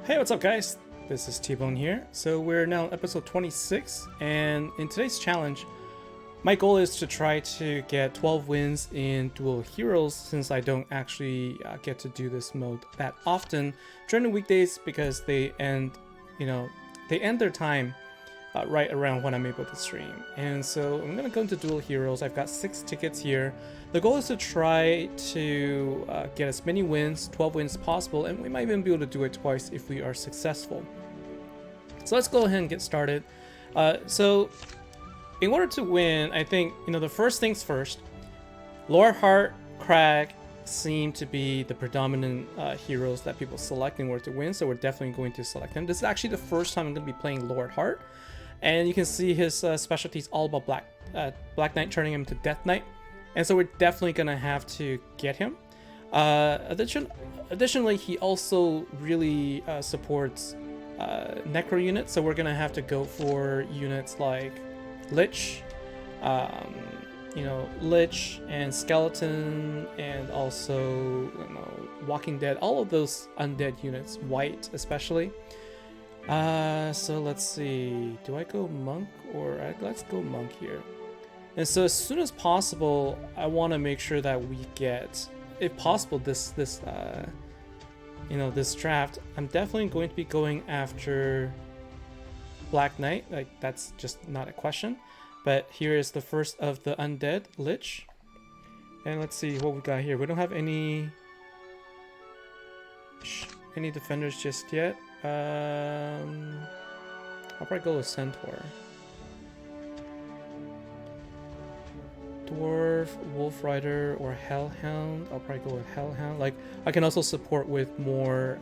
Hey, what's up, guys? This is T-Bone here. So we're now on episode 26, and in today's challenge, my goal is to try to get 12 wins in Duel Heroes, since I don't actually get to do this mode that often during the weekdays because they end, they end their time right around when I'm able to stream. And so I'm gonna go into Duel Heroes. I've got 6 tickets here. The goal is to try to get as many wins, 12 wins possible, and we might even be able to do it twice if we are successful. So let's go ahead and get started. So in order to win, I think, the first things first, Lord Hart, Crag seem to be the predominant heroes that people select in order to win, so we're definitely going to select him. This is actually the first time I'm going to be playing Lord Hart, and you can see his specialties all about Black Knight, turning him to Death Knight, and so we're definitely going to have to get him. Additionally, he also really supports Necro units, so we're going to have to go for units like Lich, Lich and Skeleton, and also Walking Dead, all of those undead units, White especially. So let's see, do I go Monk or let's go Monk here. And so as soon as possible, I want to make sure that we get, if possible, this draft. I'm definitely going to be going after Black Knight, like that's just not a question. But here is the first of the undead, Lich. And let's see what we got here. We don't have any defenders just yet. I'll probably go with Centaur. Dwarf, Wolf Rider, or Hellhound. I'll probably go with Hellhound. Like, I can also support with more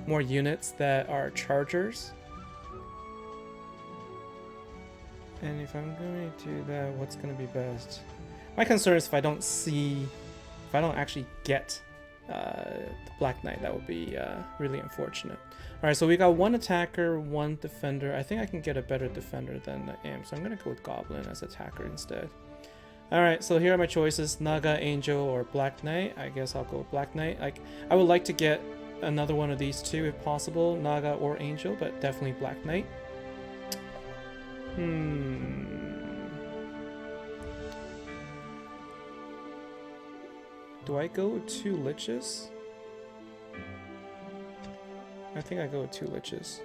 units that are chargers. And if I'm going to do that, what's going to be best? My concern is if I don't actually get the Black Knight, that would be really unfortunate. Alright, so we got one attacker, one defender. I think I can get a better defender than the Imp, so I'm going to go with Goblin as attacker instead. Alright, so here are my choices, Naga, Angel, or Black Knight. I guess I'll go with Black Knight. I would like to get another one of these two if possible, Naga or Angel, but definitely Black Knight. Do I go with 2 Liches? I think I go with 2 Liches.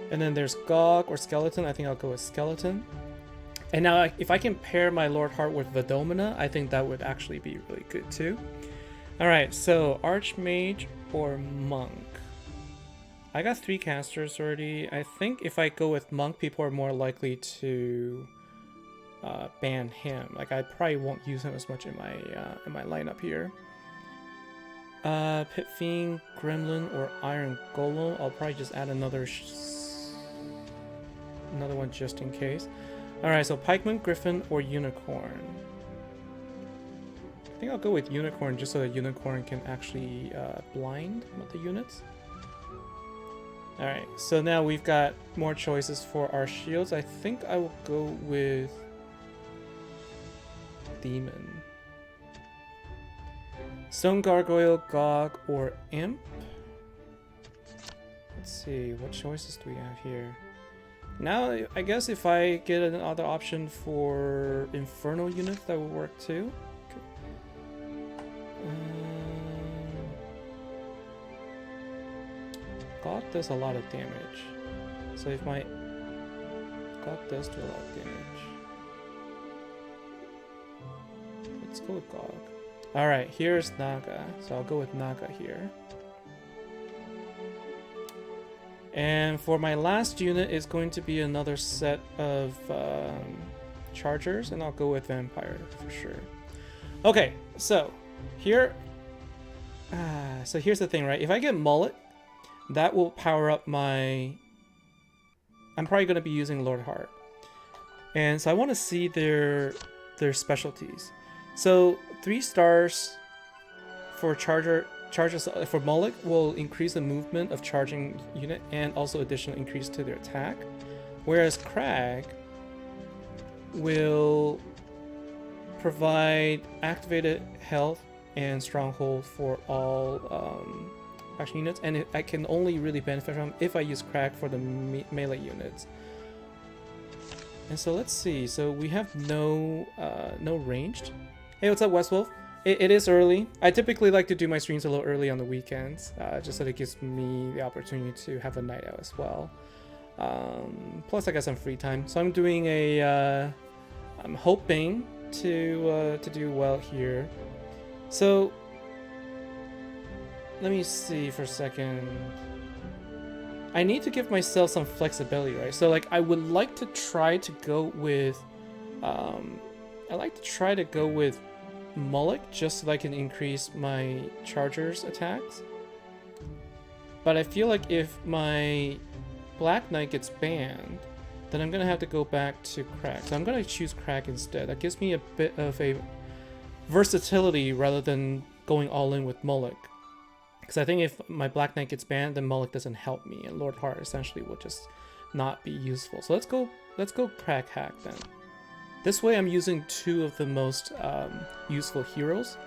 And then there's Gog or Skeleton. I think I'll go with Skeleton. And now if I can pair my Lord Heart with Vidomina, I think that would actually be really good too. Alright, so Archmage or Monk? I got 3 casters already. I think if I go with Monk, people are more likely to ban him. Like, I probably won't use him as much in my lineup here. Pit Fiend, Gremlin, or Iron Golem. I'll probably just add another one just in case. Alright, so Pikeman, Griffin, or Unicorn. I think I'll go with Unicorn just so that Unicorn can actually blind the units. Alright, so now we've got more choices for our shields. I think I will go with Demon. Stone Gargoyle, Gog, or Imp. Let's see, what choices do we have here? Now, I guess if I get another option for Infernal units, that will work too. God does a lot of damage. So if my God does do a lot of damage. Let's go with Gog. Alright, here's Naga. So I'll go with Naga here. And for my last unit is going to be another set of chargers, and I'll go with Vampire for sure. Okay, so here's the thing, right? If I get Mullet, that will power up my... I'm probably going to be using Lord Heart. And so I want to see their specialties. So 3 stars for charges for Mullet will increase the movement of charging unit and also additional increase to their attack. Whereas Crag will provide activated health and stronghold for all faction units, and I can only really benefit from if I use crack for the melee units. And so let's see. So we have no ranged. Hey, what's up, Westwolf? It is early. I typically like to do my streams a little early on the weekends, just so that it gives me the opportunity to have a night out as well. Plus, I got some free time, so I'm doing a. I'm hoping to do well here. So let me see for a second. I need to give myself some flexibility, right? So like I would like to try to go with Mullick just so that I can increase my Charger's attacks. But I feel like if my Black Knight gets banned, then I'm gonna have to go back to Crack. So I'm gonna choose Crack instead. That gives me a bit of a versatility rather than going all in with Mullick. Because I think if my Black Knight gets banned, then Mullick doesn't help me, and Lord Heart essentially will just not be useful. So let's go Crack Hack then. This way I'm using two of the most useful heroes.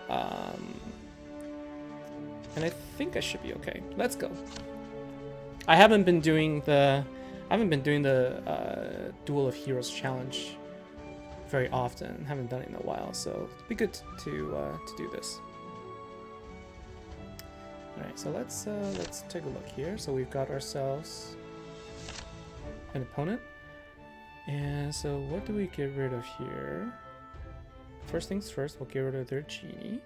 And I think I should be okay. Let's go. I haven't been doing the Duel of Heroes challenge very often. Haven't done it in a while, so it'd be good to do this. Alright, so let's take a look here. So we've got ourselves an opponent. And so what do we get rid of here? First things first, we'll get rid of their genie.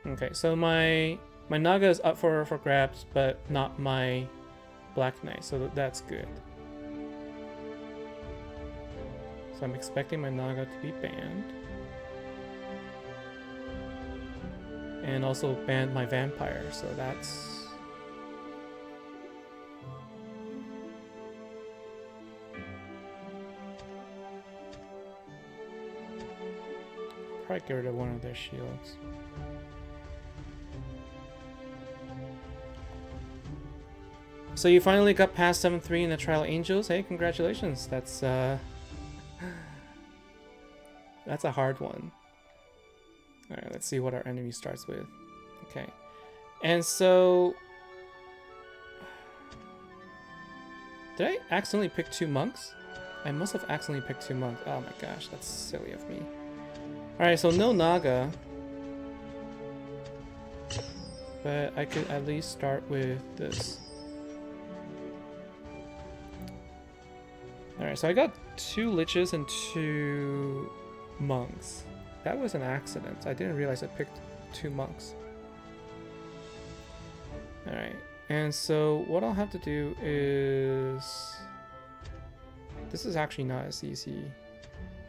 Okay, so my Naga is up for grabs, but not my Black Knight, so that's good. So I'm expecting my Naga to be banned. And also banned my Vampire, so that's... Probably get rid of one of their shields. So you finally got past 7-3 in the Trial Angels. Hey, congratulations. That's a hard one. Alright, let's see what our enemy starts with. Okay. And so... Did I accidentally pick 2 monks? I must have accidentally picked 2 monks. Oh my gosh, that's silly of me. Alright, so no Naga. But I could at least start with this. Alright, so I got 2 liches and 2 monks. That was an accident. I didn't realize I picked 2 monks. Alright, and so what I'll have to do is... This is actually not as easy,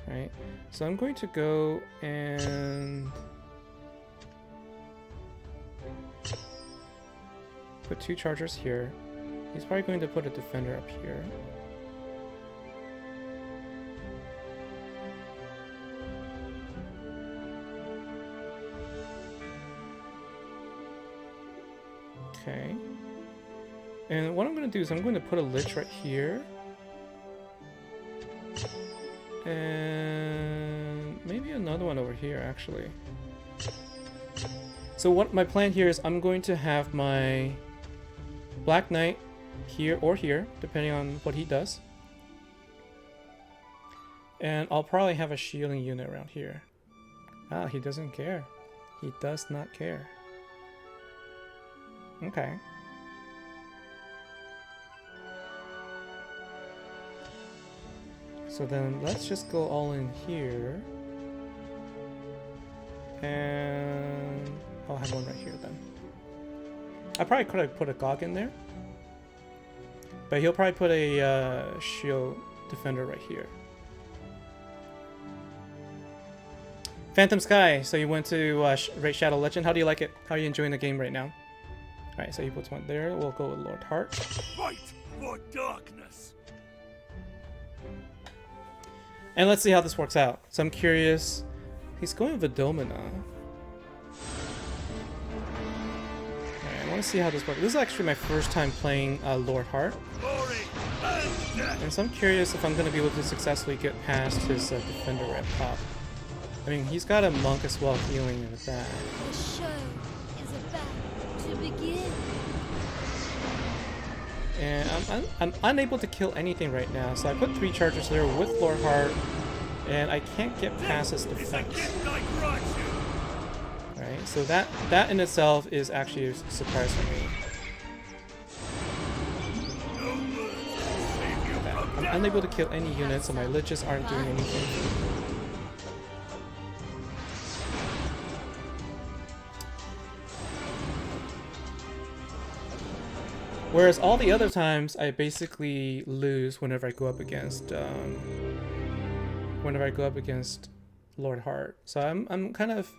right? So I'm going to go and... put 2 chargers here. He's probably going to put a defender up here. Okay. And what I'm going to do is I'm going to put a lich right here. And maybe another one over here, actually. So what my plan here is I'm going to have my Black Knight here or here, depending on what he does. And I'll probably have a shielding unit around here. Ah, he doesn't care. He does not care. Okay. So then let's just go all in here. And I'll have one right here then. I probably could have put a Gog in there. But he'll probably put a shield defender right here. Phantom Sky, so you went to Raid Shadow Legend. How do you like it? How are you enjoying the game right now? Alright, so he puts one there. We'll go with Lord Heart. Fight for darkness. And let's see how this works out. So I'm curious. He's going with a Domina. Alright, I want to see how this works. This is actually my first time playing Lord Heart. And so I'm curious if I'm going to be able to successfully get past his defender at top. I mean, he's got a monk as well healing in the back. The show about to begin. And I'm unable to kill anything right now, so I put 3 chargers there with Lord Heart, and I can't get past his defense. Right, so that in itself is actually a surprise for me. I'm unable to kill any units, so my liches aren't doing anything. Whereas all the other times, I basically lose whenever I go up against Lord Heart. So I'm kind of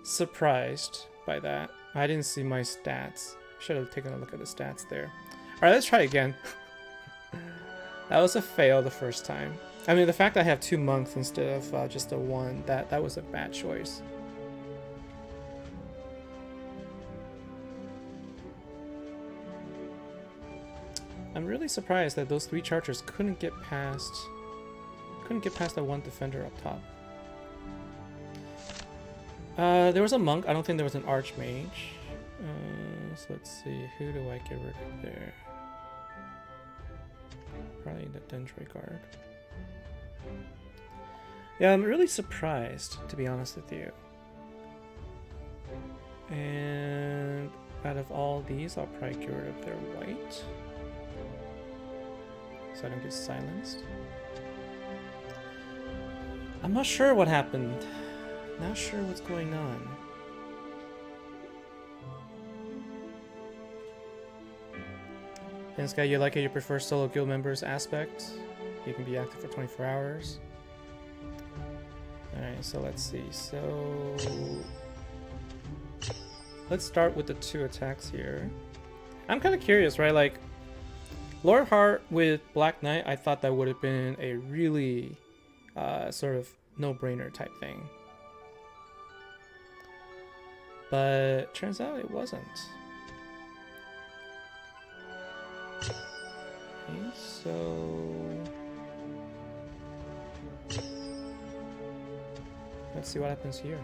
surprised by that. I didn't see my stats. Should have taken a look at the stats there. All right, let's try again. That was a fail the first time. I mean, the fact that I have 2 monks instead of just a 1, that was a bad choice. I'm really surprised that those 3 chargers couldn't get past that 1 defender up top. There was a monk. I don't think there was an archmage. So let's see, who do I get rid of there? Probably the Dendroid guard. Yeah, I'm really surprised, to be honest with you. And out of all these, I'll probably get rid of their white, so I don't get silenced. I'm not sure what happened. Not sure what's going on. And this guy, you like it, you prefer solo guild members aspect. You can be active for 24 hours. Alright, so let's see. So let's start with the 2 attacks here. I'm kind of curious, right? Like, Lord Heart with Black Knight, I thought that would have been a really sort of no-brainer type thing. But turns out it wasn't. Okay, so let's see what happens here.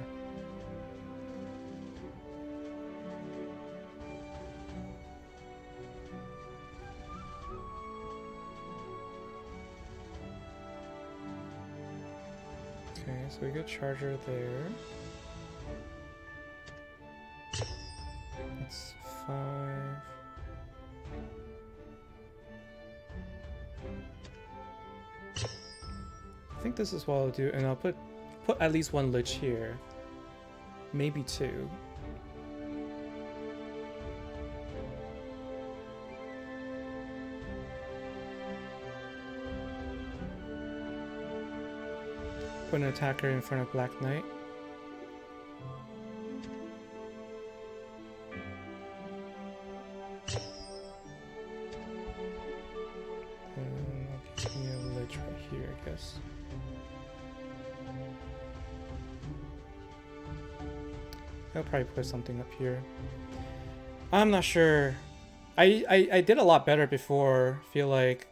Okay, so we get charger there. That's 5. I think this is what I'll do, and I'll put at least 1 lich here, maybe 2. Put an attacker in front of Black Knight. I'll give me a lich right here, I guess. I'll probably put something up here. I'm not sure. I did a lot better before. Feel like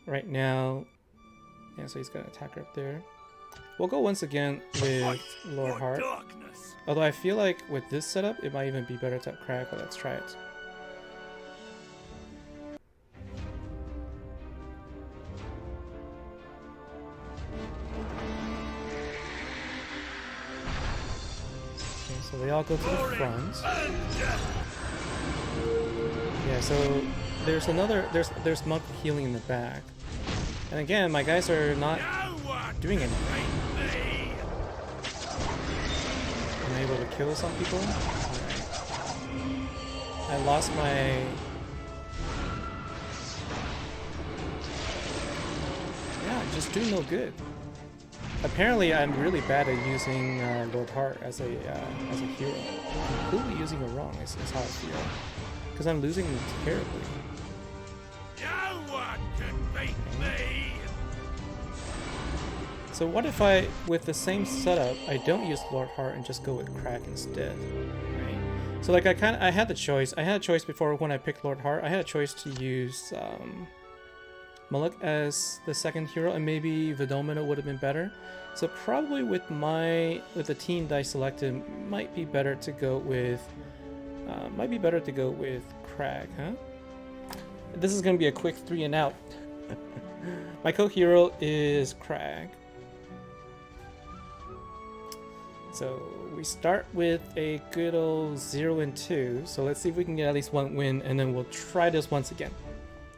right now. Yeah, so he's got an attacker up there. We'll go once again with Lord Heart. Although I feel like with this setup, it might even be better to crack. But let's try it. Okay, so they all go to the front. Yeah, so there's monk healing in the back. And again, my guys are not doing anything. Am I able to kill some people? Alright. I lost my... Yeah, just doing no good. Apparently, I'm really bad at using Lord Heart as a hero. I'm completely using it wrong, is how I feel. Because I'm losing terribly. No one can beat me. So what if I, with the same setup, I don't use Lord Heart and just go with Crack instead, right? So like I had the choice. I had a choice before when I picked Lord Heart. I had a choice to use Muluk as the second hero, and maybe Vidomino would have been better. So probably with the team that I selected, might be better to go with Might be better to go with Crag, huh? This is gonna be a quick 3 and out. My co-hero is Crag. So we start with a good old 0 and 2. So let's see if we can get at least 1 win, and then we'll try this once again.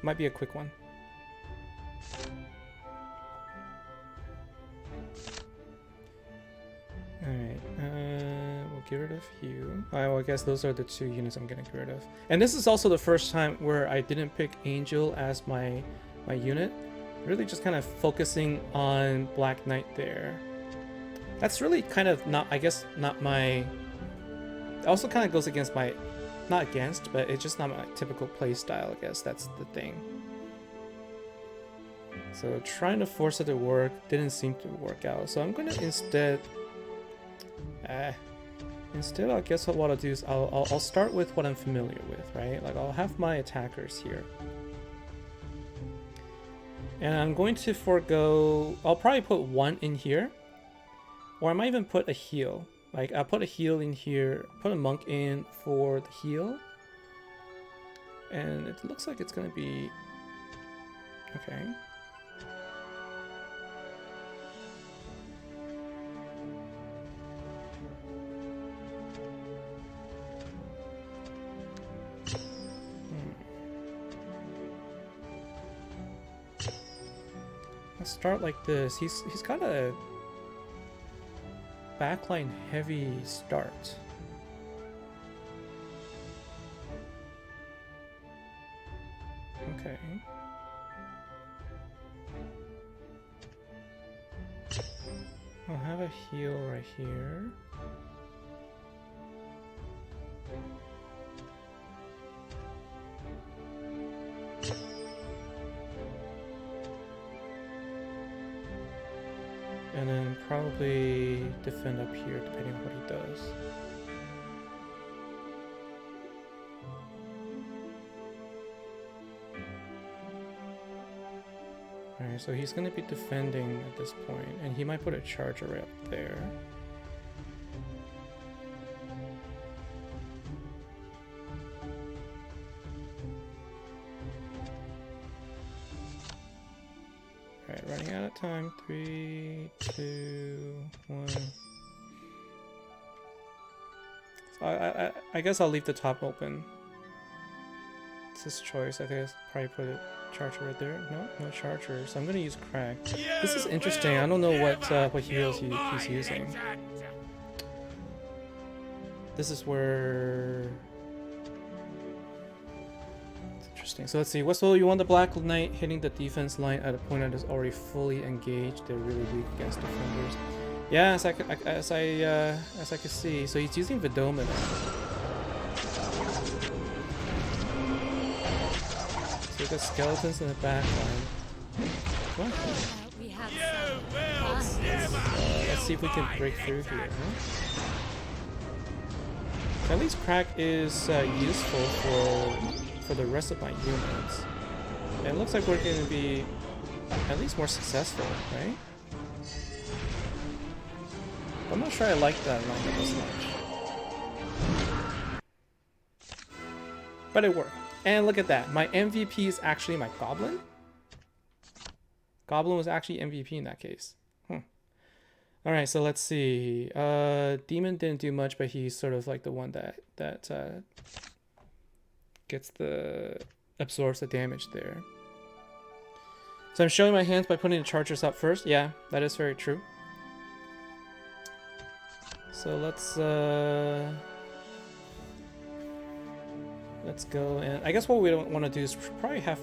Might be a quick one. Alright, we'll get rid of Hugh. Well, I guess those are the 2 units I'm gonna get rid of. And this is also the first time where I didn't pick Angel as my unit. Really just kind of focusing on Black Knight there. That's really kind of not, I guess, not my... It also kind of goes against my... Not against, but it's just not my typical play style, I guess. That's the thing. So trying to force it to work didn't seem to work out. So I'm going to instead... Instead, I guess what I'll do is I'll start with what I'm familiar with, right? Like, I'll have my attackers here. And I'm going to forego... I'll probably put 1 in here. Or I might even put a heal. Like, I'll put a heal in here, put a monk in for the heal. And it looks like it's gonna be... Okay. Let's start like this. He's got a backline heavy start. Okay. I'll have a heal right here. And then probably defend up here depending on what he does. Alright, so he's gonna be defending at this point, and he might put a charger right up there. Alright, running out of time. 3, 2, 1. So I guess I'll leave the top open. It's his choice. I think I'll probably put a charger right there. No charger. So I'm gonna use Crag. This is interesting. I don't know what heals he's using. This is where... Interesting. So let's see. So you want the Black Knight hitting the defense line at a point that is already fully engaged. They're really weak against defenders. Yeah, as I could see. So he's using Vidometer. So you got skeletons in the back line. What? Let's see if we can break through here. Huh? At least Crack is useful for the rest of my units. And it looks like we're going to be at least more successful, right? I'm not sure I like that lineup as much. But it worked. And look at that. My MVP is actually my Goblin. Goblin was actually MVP in that case. Alright, so let's see. Demon didn't do much, but he's sort of like the one that gets absorbs the damage there. So I'm showing my hands by putting the chargers up first. Yeah, that is very true. So let's go, and I guess what we don't want to do is probably have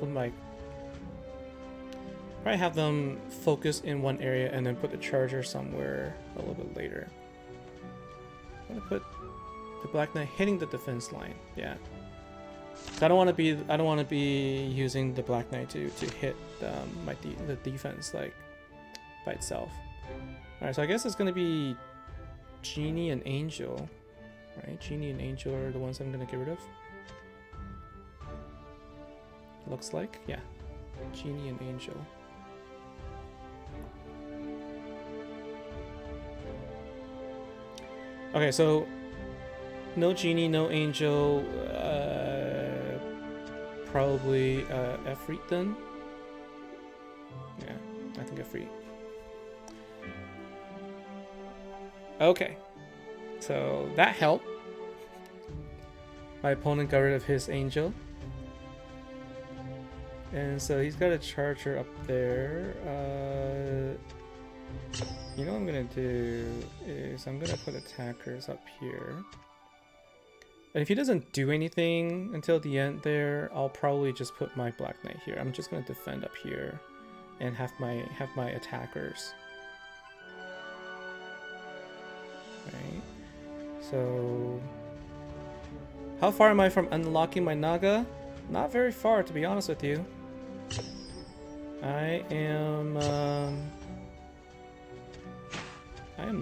them focus in one area and then put the charger somewhere a little bit later. I'm gonna put the Black Knight hitting the defense line. Yeah. So I don't want to be using the Black Knight to hit the defense like by itself. All right, so I guess it's gonna be Genie and Angel, right? Genie and Angel are the ones I'm gonna get rid of. Looks like, yeah, Genie and Angel. Okay, so No genie, no angel. Probably Efreet then. Yeah, I think Efreet. Okay, so that helped. My opponent got rid of his angel. And so he's got a charger up there. You know what I'm gonna do is I'm gonna put attackers up here. And if he doesn't do anything until the end there, I'll probably just put my Black Knight here. I'm just gonna defend up here and have my attackers. Right. So how far am I from unlocking my Naga? Not very far, to be honest with you. I am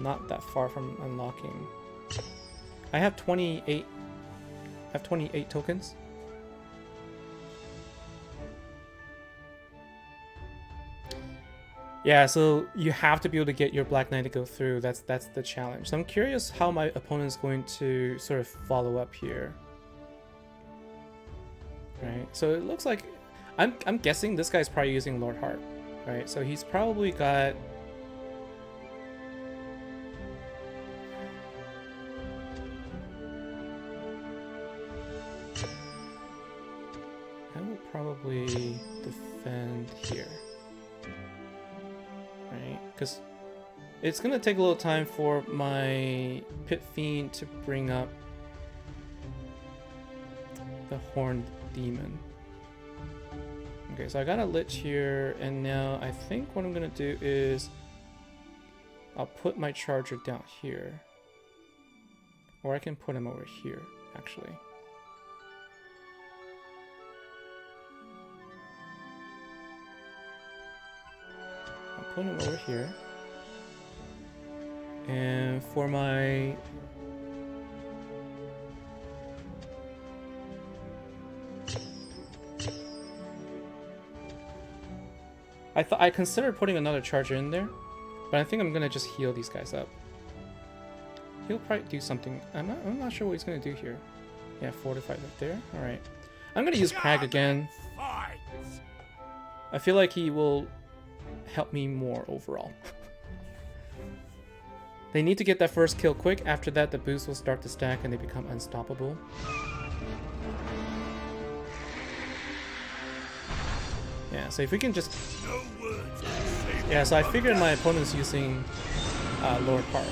not that far from unlocking. I have 28 tokens. Yeah, so you have to be able to get your Black Knight to go through. That's the challenge. So I'm curious how my opponent's going to sort of follow up here. Right, so it looks like I'm guessing this guy's probably using Lord Heart, right? So he's probably got I will probably defend here, right? Because it's gonna take a little time for my Pit Fiend to bring up the Horned Demon. Okay, so I got a Lich here, and now I think what I'm gonna do is I'll put my charger down here. Or I can put him over here, actually. I'll put him over here. And for my I considered putting another charger in there, but I think I'm gonna just heal these guys up. He'll probably do something. I'm not sure what he's gonna do here. Yeah, fortified right there. All right, I'm gonna use Crag again. I feel like he will help me more overall. They need to get that first kill quick. After that, the boost will start to stack and they become unstoppable. Yeah, so if we can just... Yeah, so I figured my opponent's using Lord Heart.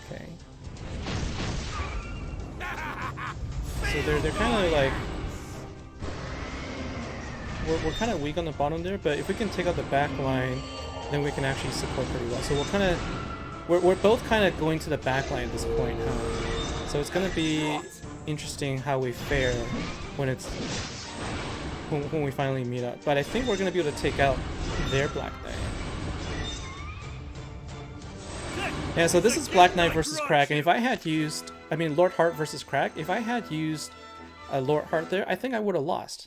Okay. So they're kind of like... We're kind of weak on the bottom there, but if we can take out the back line, then we can actually support pretty well. So we'll kind of... We're both kind of going to the back line at this point, huh? So it's going to be interesting how we fare when it's... When we finally meet up. But I think we're going to be able to take out their Black Knight. Yeah, so this is Black Knight versus Crag, and if I had used... I mean, Lord Heart versus Crag, if I had used a Lord Heart there, I think I would have lost.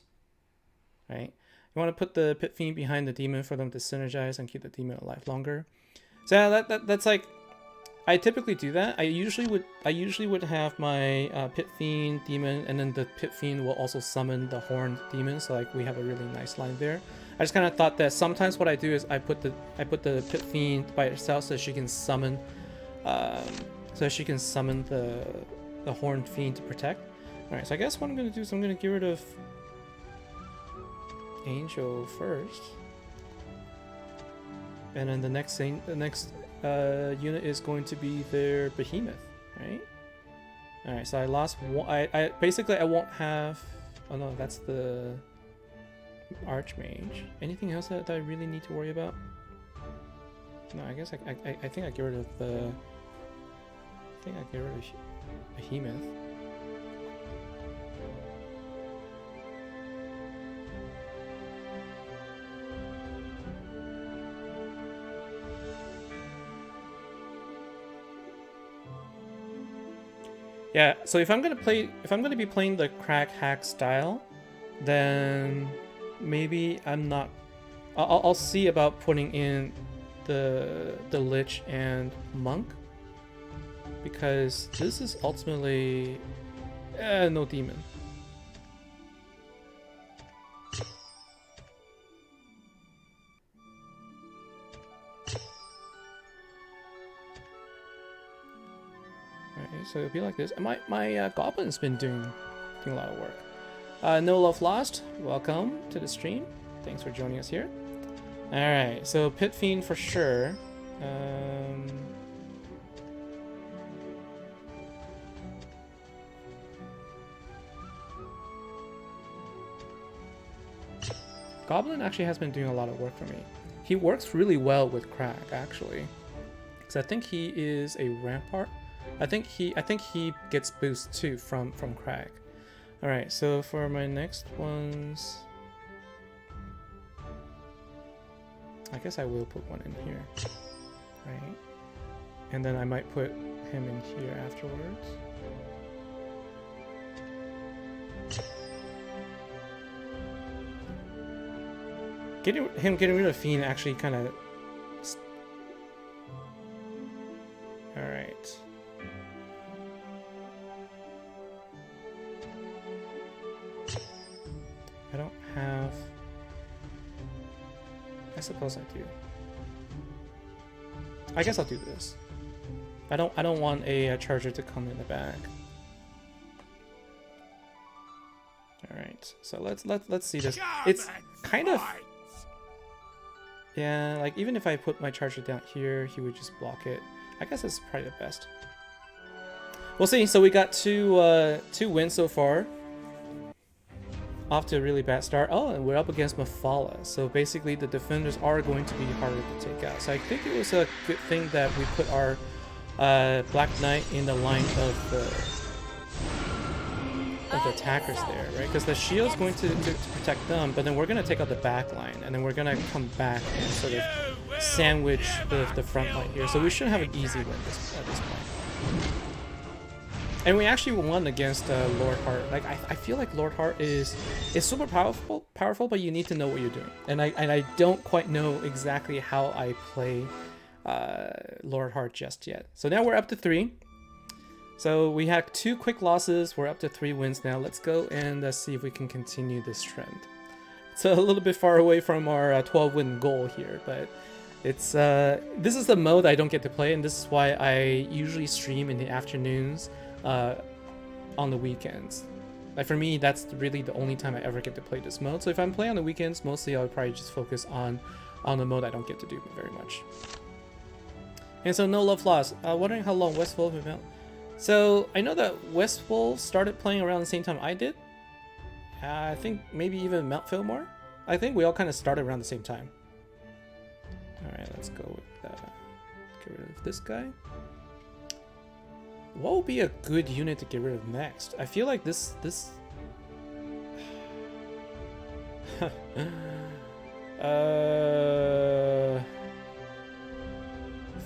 Right? You want to put the Pit Fiend behind the demon for them to synergize and keep the demon alive longer. So yeah, that's like... I typically do that. I usually would have my Pit Fiend demon, and then the Pit Fiend will also summon the Horned Demon. So like we have a really nice line there. I just kind of thought that sometimes what I do is I put the Pit Fiend by itself so she can summon, the Horned Fiend to protect. All right, so I guess what I'm gonna do is I'm gonna get rid of Angel first, and then the next unit is going to be their Behemoth, right? All right, so I lost one. I basically I won't have. Oh no, that's the Archmage. Anything else that I really need to worry about? No, I guess I think I get rid of the. I think I get rid of Behemoth. Yeah, so if I'm gonna be playing the Crack Hack style, then maybe I'm not. I'll see about putting in the Lich and Monk. because this is ultimately no demon. Alright, so it'll be like this. My goblin's been doing a lot of work. No Love Lost, welcome to the stream. Thanks for joining us here. Alright, so Pit Fiend for sure. Goblin actually has been doing a lot of work for me. He works really well with Crag, actually. Because I think he is a Rampart. I think he gets boost too from Crag. Alright, so for my next ones, I guess I will put one in here. Right? And then I might put him in here afterwards. Getting rid of Fiend actually kind of... Alright. I don't have... I suppose I do. I guess I'll do this. I don't want a charger to come in the back. Alright, so let's see this. It's kind of... Yeah, like even if I put my charger down here, he would just block it. I guess that's probably the best. We'll see. So we got two wins so far. Off to a really bad start. Oh, and we're up against Mafala. So basically the defenders are going to be harder to take out. So I think it was a good thing that we put our Black Knight in the line of the attackers there, right? Because the shield's going to protect them, but then we're going to take out the back line, and then we're going to come back and sort of sandwich the front line here. So we should have an easy win at this point. And we actually won against Lord Heart. Like I feel like Lord Heart is super powerful, but you need to know what you're doing. And I don't quite know exactly how I play Lord Heart just yet. So now we're up to 3. So we had 2 quick losses. We're up to 3 wins now. Let's go and see if we can continue this trend. It's a little bit far away from our 12-win goal here, but it's this is the mode I don't get to play, and this is why I usually stream in the afternoons on the weekends. Like for me, that's really the only time I ever get to play this mode. So if I'm playing on the weekends, mostly I'll probably just focus on the mode I don't get to do very much. And so no Love Lost. Wondering how long Westfall have been out. So I know that Westfall started playing around the same time I did. I think maybe even Mount Fillmore. I think we all kind of started around the same time. All right, let's go with get rid of this guy. What would be a good unit to get rid of next? I feel like this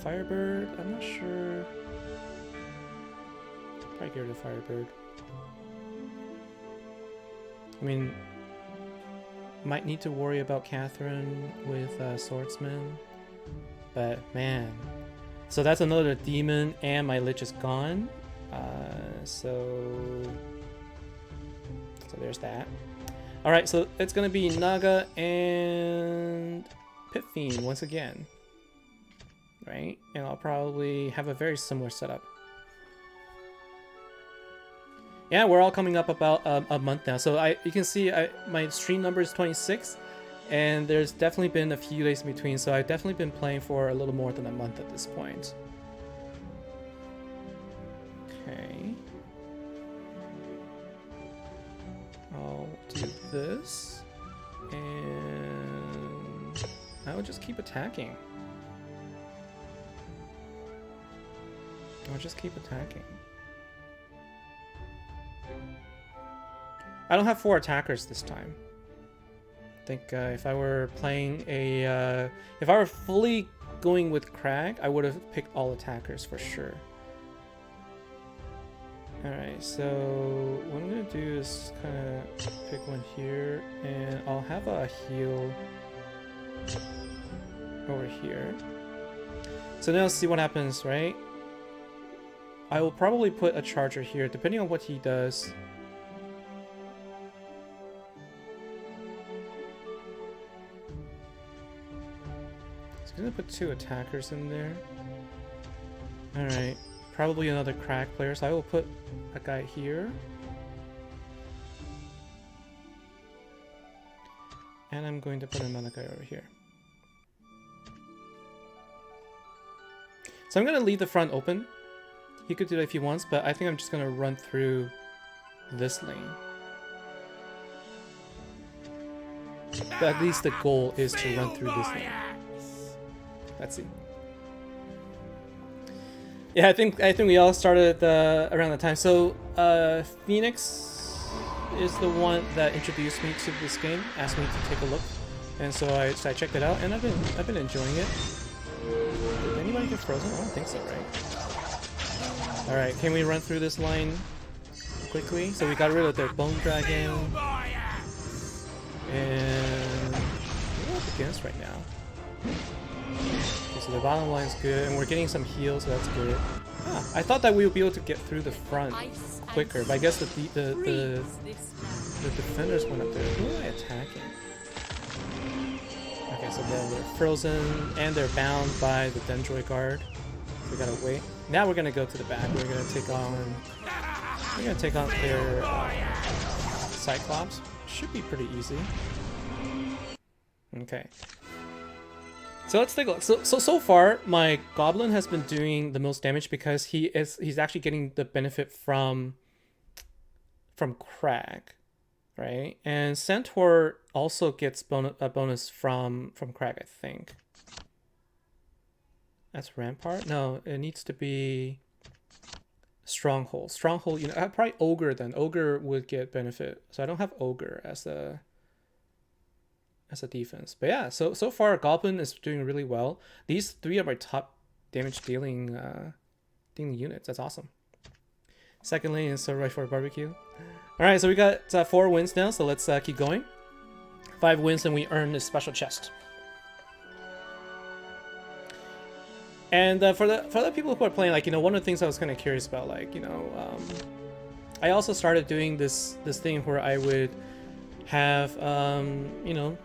Firebird, I'm not sure. Probably get rid of Firebird. I mean, might need to worry about Catherine with Swordsman, but man. So that's another demon, and my Lich is gone. So there's that. All right, so it's gonna be Naga and Pit Fiend once again, right? And I'll probably have a very similar setup. Yeah, we're all coming up about a month now. So you can see my stream number is 26, and there's definitely been a few days in between. So I've definitely been playing for a little more than a month at this point. Okay. I'll do this, and I will just keep attacking. I'll just keep attacking. I don't have 4 attackers this time. I think if I were playing a... if I were fully going with Crag, I would have picked all attackers for sure. Alright, so what I'm going to do is kind of pick one here, and I'll have a heal over here. So now let's see what happens, right? I will probably put a charger here, depending on what he does. So I'm gonna put 2 attackers in there. Alright, probably another crack player, so I will put a guy here. And I'm going to put another guy over here. So I'm going to leave the front open. He could do that if he wants, but I think I'm just going to run through this lane. But at least the goal is to run through this lane. Let's see. Yeah, I think we all started around the time. So Phoenix is the one that introduced me to this game, asked me to take a look, and so I checked it out, and I've been enjoying it. Did anybody get frozen? I don't think so, right? All right, can we run through this line quickly? So we got rid of the bone dragon, and we're up against right now. Okay, so the bottom line's good, and we're getting some heals, so that's good. Ah, I thought that we would be able to get through the front quicker, but I guess the defenders went up there. Who am I attacking? Okay, so they're frozen and they're bound by the Dendroid guard. We gotta wait. Now we're gonna go to the back. We're gonna take on their Cyclops. Should be pretty easy. Okay. So let's take a look. So far, my Goblin has been doing the most damage because he's actually getting the benefit from Crag, right? And Centaur also gets a bonus from Crag, I think. That's Rampart? No, it needs to be Stronghold. Stronghold, you know, probably Ogre then. Ogre would get benefit. So I don't have Ogre as a defense. But yeah, so far Goblin is doing really well. These 3 are my top damage dealing units. That's awesome. Second lane is so right for a barbecue. Alright, so we got 4 wins now, so let's keep going. 5 wins and we earn this special chest. And for the people who are playing, like, you know, one of the things I was kind of curious about, like, you know, I also started doing this thing where I would have, you know,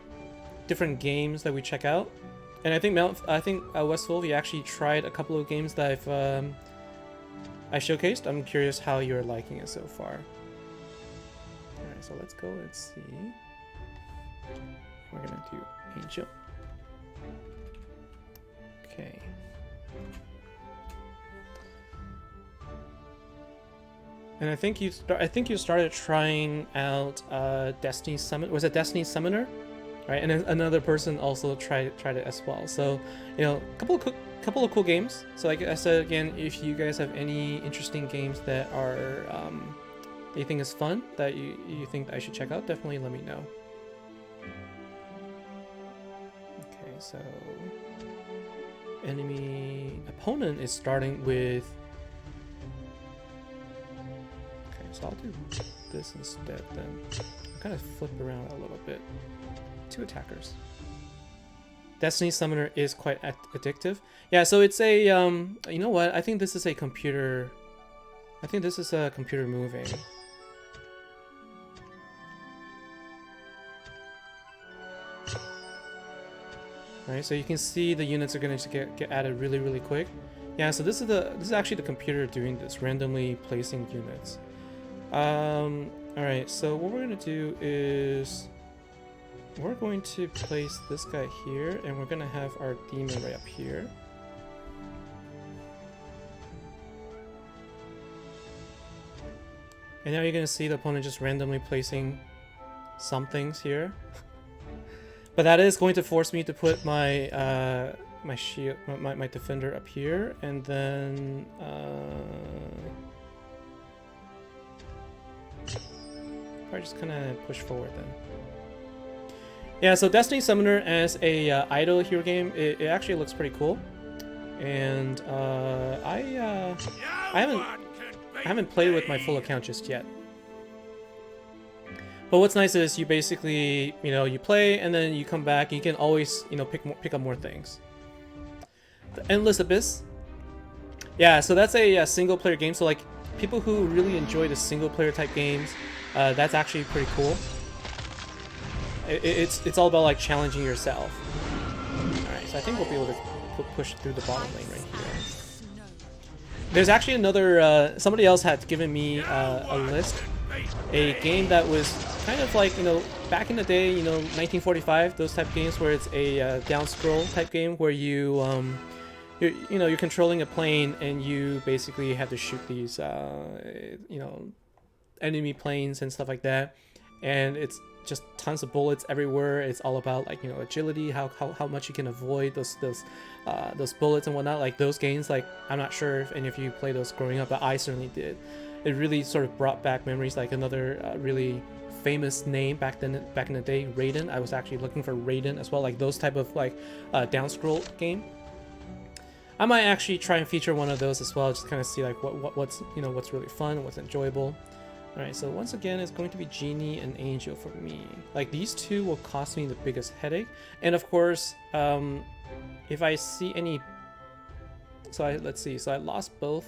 different games that we check out, and I think Westwolf, you actually tried a couple of games that I showcased. I'm curious how you're liking it so far. All right, so let's go. Let's see. We're gonna do Angel. Okay. And I think you started trying out Destiny Summon. Was it Destiny Summoner? Right, and then another person also tried it as well. So, you know, couple of cool games. So like I said again, if you guys have any interesting games that are that you think is fun, that you think that I should check out, definitely let me know. Okay, so enemy opponent is starting with. Okay, so I'll do this instead then. I'll kind of flip around a little bit. 2 attackers. Destiny Summoner is quite addictive. Yeah, so it's a you know what? I think this is a computer. I think this is a computer moving. Right, so you can see the units are going to get added really quick. Yeah, so this is actually the computer doing this, randomly placing units. All right, so what we're going to do is. We're going to place this guy here, and we're going to have our demon right up here. And now you're going to see the opponent just randomly placing some things here. But that is going to force me to put my my shield, my defender up here, and then I just kind of push forward then. Yeah, so Destiny Summoner as a idle hero game, it actually looks pretty cool, and I haven't played with my full account just yet. But what's nice is you basically, you know, you play and then you come back. You can always, you know, pick up more things. The Endless Abyss. Yeah, so that's a, single player game. So like people who really enjoy the single player type games, that's actually pretty cool. It's all about like challenging yourself. All right, so I think we'll be able to push through the bottom lane right here. There's actually another, somebody else had given me a list, a game that was kind of like, you know, back in the day, you know, 1945, those type of games where it's a down scroll type game where you, you're controlling a plane and you basically have to shoot these, you know, enemy planes and stuff like that, and it's just tons of bullets everywhere. It's all about like, you know, agility, how much you can avoid those bullets and whatnot. Like those games, like I'm not sure if any of you played those growing up, but I certainly did. It really sort of brought back memories. Like another really famous name back in the day, Raiden. I was actually looking for Raiden as well, like those type of like down scroll game. I might actually try and feature one of those as well, just kind of see like what's, you know, what's really fun, what's enjoyable. Alright, so once again, it's going to be Genie and Angel for me. Like, these two will cost me the biggest headache. And of course, if I see any... So let's see. So I lost both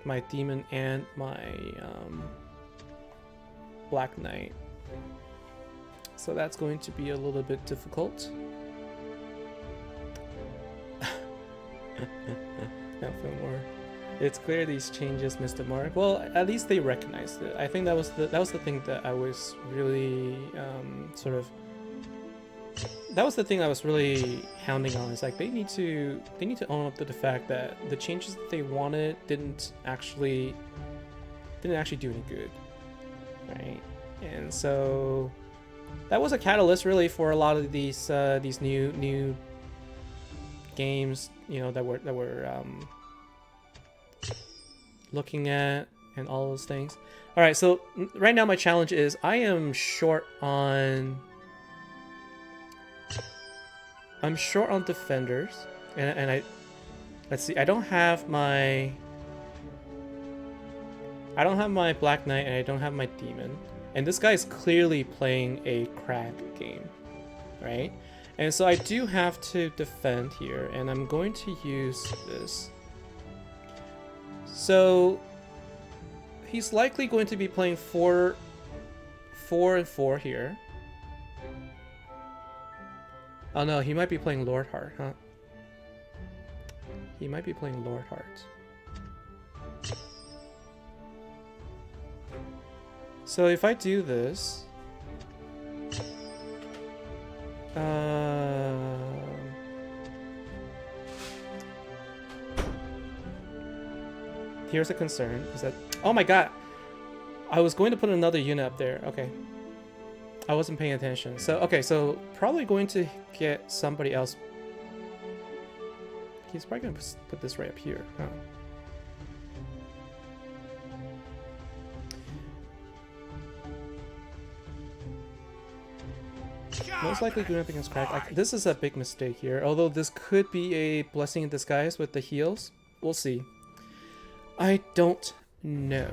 my Demon and my Black Knight. So that's going to be a little bit difficult. Now for more. It's clear these changes missed the mark. Well, at least they recognized it. I think that was the thing that I was really that was the thing I was really hounding on. Is like they need to own up to the fact that the changes that they wanted didn't actually do any good, right? And so that was a catalyst really for a lot of these new games, you know, that were looking at, and all those things. All right, so right now my challenge is I am short on defenders, and let's see, I don't have my Black Knight and I don't have my Demon, and this guy is clearly playing a crack game, right? And so I do have to defend here, and I'm going to use this. So he's likely going to be playing 4 and 4 here. Oh no, he might be playing Lord Heart, huh? He might be playing Lord Heart. So if I do this, here's a concern, is that, oh my god, I was going to put another unit up there. Okay, I wasn't paying attention. So okay, so probably going to get somebody else. He's probably gonna put this right up here, huh? Most likely going up against crack. This is a big mistake here, although this could be a blessing in disguise with the heals. We'll see. I don't know.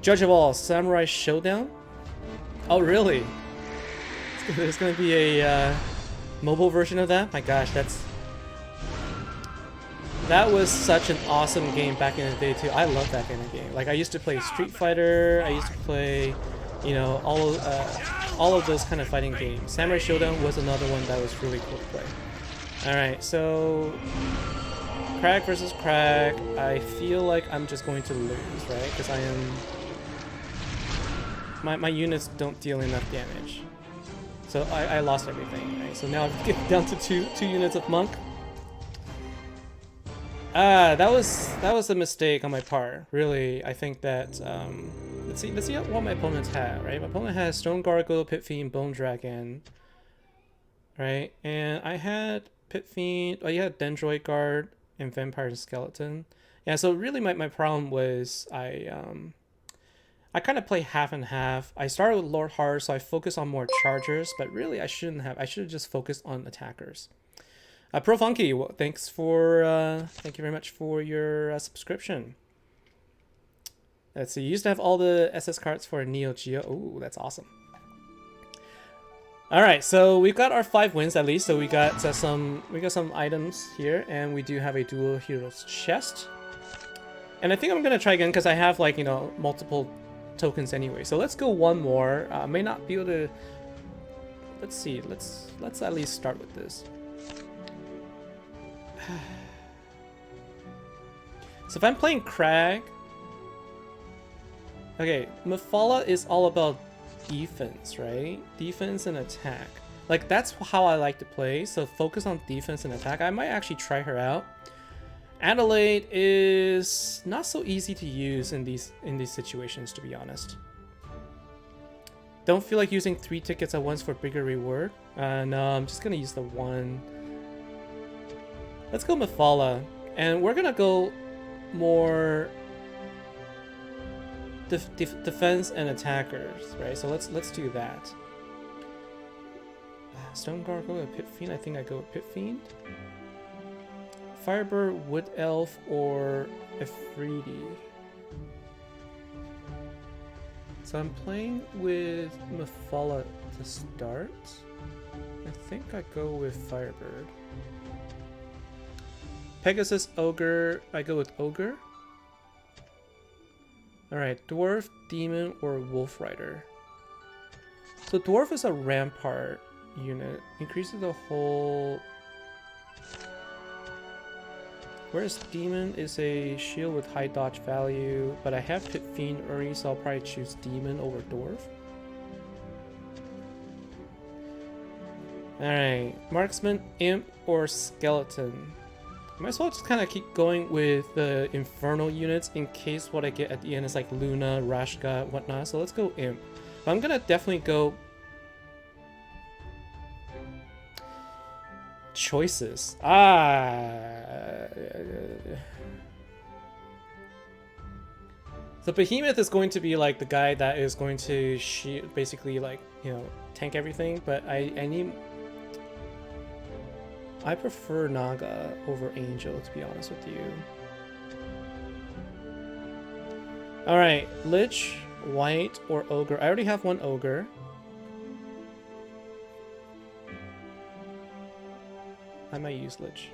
Judge of all, Samurai Showdown? Oh, really? There's going to be a mobile version of that? My gosh, that was such an awesome game back in the day too. I love that kind of game. Like I used to play Street Fighter. I used to play, you know, all of those kind of fighting games. Samurai Showdown was another one that was really cool to play. All right, so crack versus crack. I feel like I'm just going to lose, right? Because I am... My units don't deal enough damage. So I lost everything, right? So now I've get down to two units of Monk. That was a mistake on my part. Really, I think that, let's see what my opponents have, right? My opponent has Stone Gargoyle, Pit Fiend, Bone Dragon, right? And I had Pit Fiend, oh, you had Dendroid Guard, and Vampire and Skeleton. Yeah, so really my problem was I kind of play half and half. I started with Lord Heart, so I focused on more chargers, but really I shouldn't have. I should have just focused on attackers. Pro Funky, well, thank you very much for your subscription. Let's see, you used to have all the SS cards for Neo Geo. Oh, that's awesome. All right, so we've got our 5 wins at least. So we got some items here, and we do have a Duel Heroes chest. And I think I'm gonna try again because I have like multiple tokens anyway. So let's go one more. May not be able to. Let's see. Let's at least start with this. So if I'm playing Crag, okay, Mephala is all about defense, right? Defense and attack. Like that's how I like to play. So focus on defense and attack. I might actually try her out. Adelaide is not so easy to use in these situations, to be honest. Don't feel like using 3 tickets at once for bigger reward. No, I'm just gonna use the 1. Let's go Mephala, and we're gonna go more defense and attackers, right? So let's do that. Stone Gargoyle or Pit Fiend? I think I go with Pit Fiend. Firebird, Wood Elf, or Afridi. So I'm playing with Mephala to start. I think I go with Firebird. Pegasus, Ogre. I go with Ogre. Alright, Dwarf, Demon, or Wolf Rider. So Dwarf is a Rampart unit. Increases the whole... Whereas Demon is a shield with high dodge value, but I have Pit Fiend already, so I'll probably choose Demon over Dwarf. Alright, Marksman, Imp, or Skeleton. Might as well just kind of keep going with the Infernal units in case what I get at the end is like Luna, Rashka, whatnot. So let's go Imp. But I'm gonna definitely go... Choices. So Behemoth is going to be like the guy that is going to basically like, tank everything, but I prefer Naga over Angel, to be honest with you. Alright, Lich, White, or Ogre. I already have one Ogre. I might use Lich.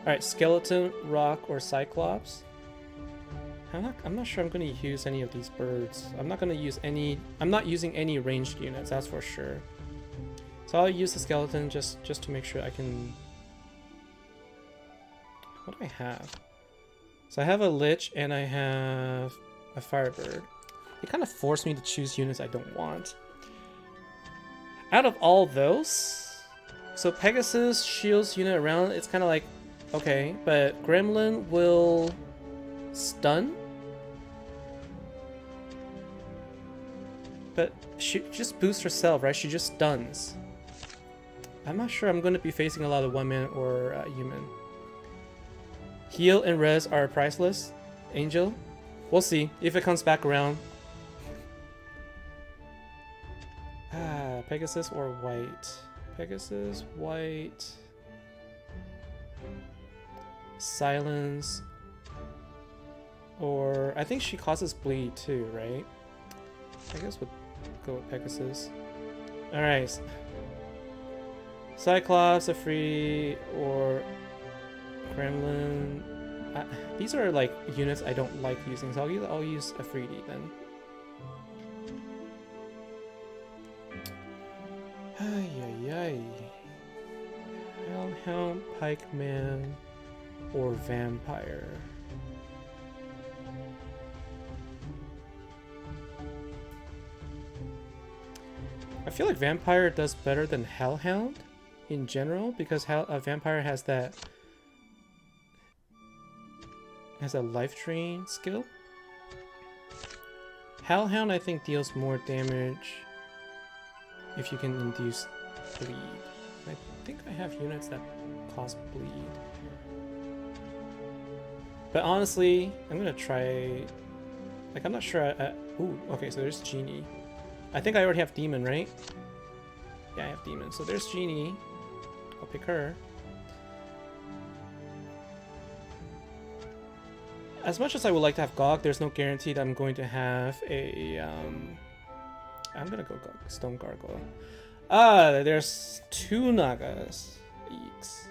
Alright, Skeleton, Rock, or Cyclops. I'm not sure I'm going to use any of these birds. I'm not using any ranged units, that's for sure. So I'll use the Skeleton just to make sure I can... What do I have? So I have a Lich and I have a Firebird. It kind of forced me to choose units I don't want. Out of all those... So Pegasus shields unit around, it's kind of like, okay, but Gremlin will stun. But she just boosts herself, right? She just stuns. I'm not sure I'm going to be facing a lot of one-man or human. Heal and res are priceless. Angel? We'll see if it comes back around. Pegasus or White? Pegasus, White, Silence, or I think she causes bleed too, right? I guess we'll go with Pegasus. Alright. Cyclops, Afridi, or Gremlin. These are like units I don't like using, so I'll use Afridi then. Ay, ay, ay. Hellhound, Pikeman, or Vampire. I feel like Vampire does better than Hellhound in general because Vampire has that a life drain skill. Hellhound I think deals more damage if you can induce bleed. I think I have units that cause bleed. But honestly, I'm gonna try... Like, I'm not sure... Ooh, okay, so there's Genie. I think I already have Demon, right? Yeah, I have Demon. So there's Genie. I'll pick her. As much as I would like to have Gog, there's no guarantee that I'm going to have a... I'm gonna go Stone Gargoyle. Ah, there's 2 Nagas. Eeks.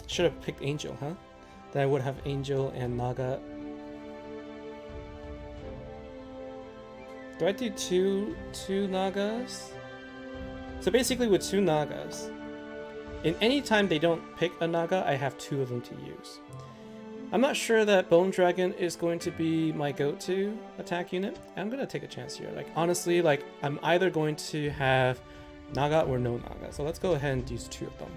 Should have picked Angel, huh? Then I would have Angel and Naga. Do I do two Nagas? So basically with 2 Nagas, in any time they don't pick a Naga, I have 2 of them to use. I'm not sure that Bone Dragon is going to be my go-to attack unit. I'm gonna take a chance here. Like honestly, like I'm either going to have Naga or no Naga. So let's go ahead and use 2 of them.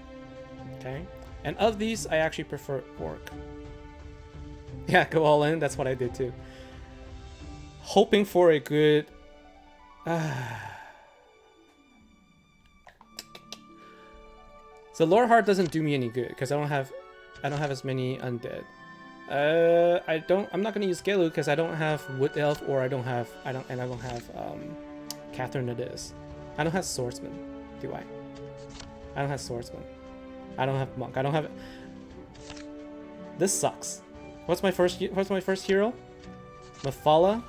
Okay. And of these, I actually prefer Orc. Yeah, go all in. That's what I did too. Hoping for a good. So Loreheart doesn't do me any good because I don't have as many undead. I'm not gonna use Gelu because I don't have Wood Elf or I don't have Catherine it is. I don't have Swordsman, do I? I don't have Swordsman. I don't have Monk. I don't have. This sucks. What's my first hero? Mephala.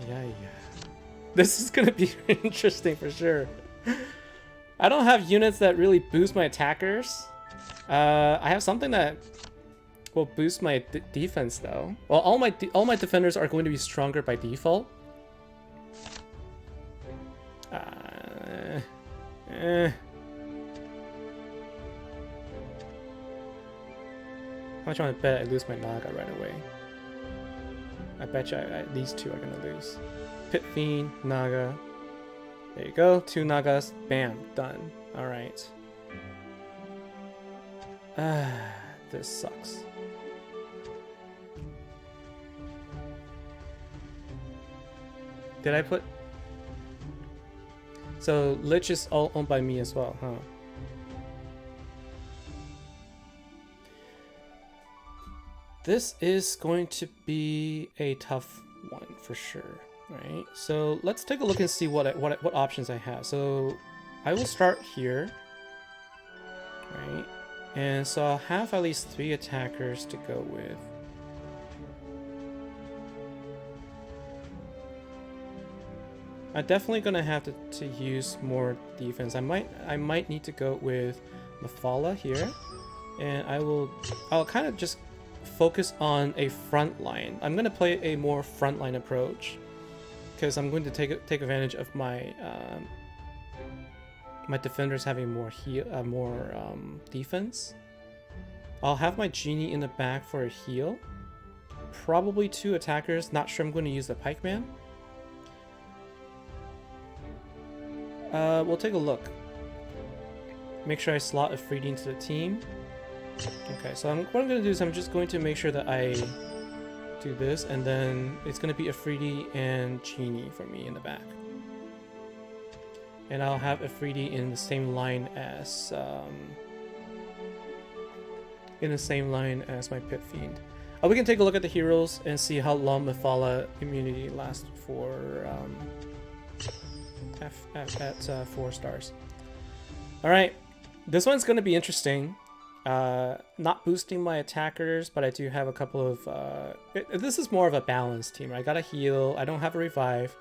Yeah. This is gonna be interesting for sure. I don't have units that really boost my attackers. I have something that will boost my defense though. Well, all my defenders are going to be stronger by default. How much want to bet I lose my Naga right away? I bet you these 2 are gonna lose. Pit Fiend, Naga. There you go, 2 Nagas. Bam, done. All right. This sucks. Did I put? So Lich is all owned by me as well, huh? This is going to be a tough one for sure, right? So let's take a look and see what options I have. So I will start here, right? And so I'll have at least 3 attackers to go with. I'm definitely gonna have to use more defense. I might need to go with Mephala here, and I'll kind of just focus on a front line. I'm gonna play a more frontline approach because I'm going to take advantage of my my defenders having more defense. I'll have my Genie in the back for a heal. Probably 2 attackers. Not sure I'm going to use the Pikeman. We'll take a look. Make sure I slot a Freedy into the team. Okay, so what I'm going to do is I'm just going to make sure that I do this, and then it's going to be a Freedy and Genie for me in the back. And I'll have a Freedy in the same line as my Pit Fiend. We can take a look at the heroes and see how long Mephala immunity lasts for at 4 stars. All right, this one's going to be interesting. Not boosting my attackers, but I do have a couple of this is more of a balanced team. I got a heal, I don't have a revive.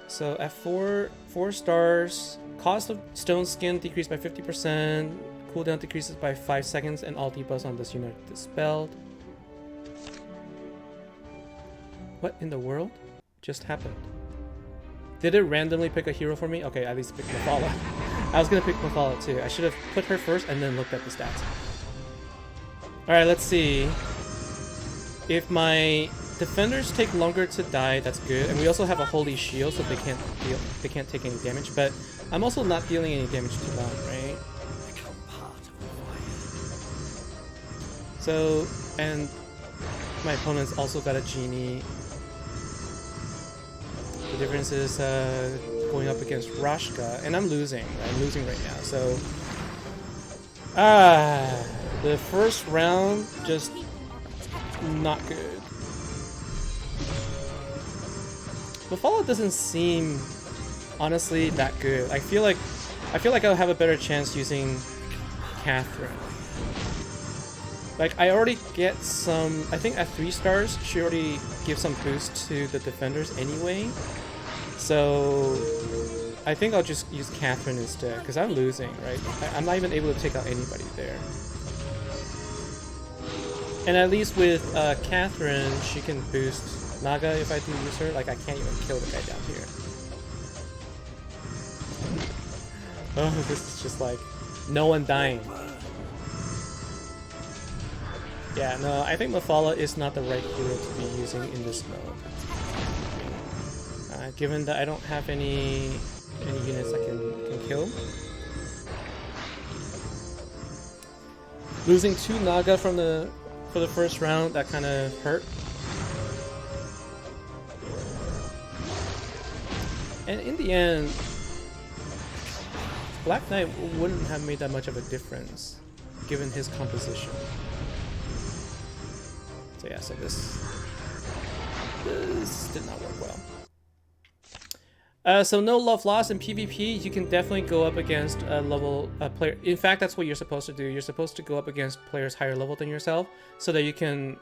So at 4 stars, cost of stone skin decreased by 50%, cooldown decreases by 5 seconds, and all debuffs on this unit are dispelled. What in the world just happened? Did it randomly pick a hero for me? Okay, at least pick Mephala. I was gonna pick Mephala too. I should have put her first and then looked at the stats. Alright, let's see. If my defenders take longer to die, that's good. And we also have a holy shield, so they can't take any damage. But I'm also not dealing any damage to them, right? So, and my opponent's also got a Genie. The difference is going up against Rashka, and I'm losing. I'm losing right now. So, the first round just not good. Mephala doesn't seem honestly that good. I feel like I'll have a better chance using Catherine. Like, I already get some, I think at 3 stars, she already gives some boost to the defenders anyway. So, I think I'll just use Catherine instead, because I'm losing, right? I'm not even able to take out anybody there. And at least with Catherine, she can boost Naga if I do use her. Like, I can't even kill the guy down here. Oh, this is just like, no one dying. Yeah, no, I think Mafala is not the right hero to be using in this mode. Given that I don't have any units I can kill. Losing 2 Naga for the first round, that kind of hurt. And in the end, Black Knight wouldn't have made that much of a difference, given his composition. So yeah, so this did not work well. So no love lost in PvP. You can definitely go up against a level player. In fact, that's what you're supposed to do. You're supposed to go up against players higher level than yourself, so that you can,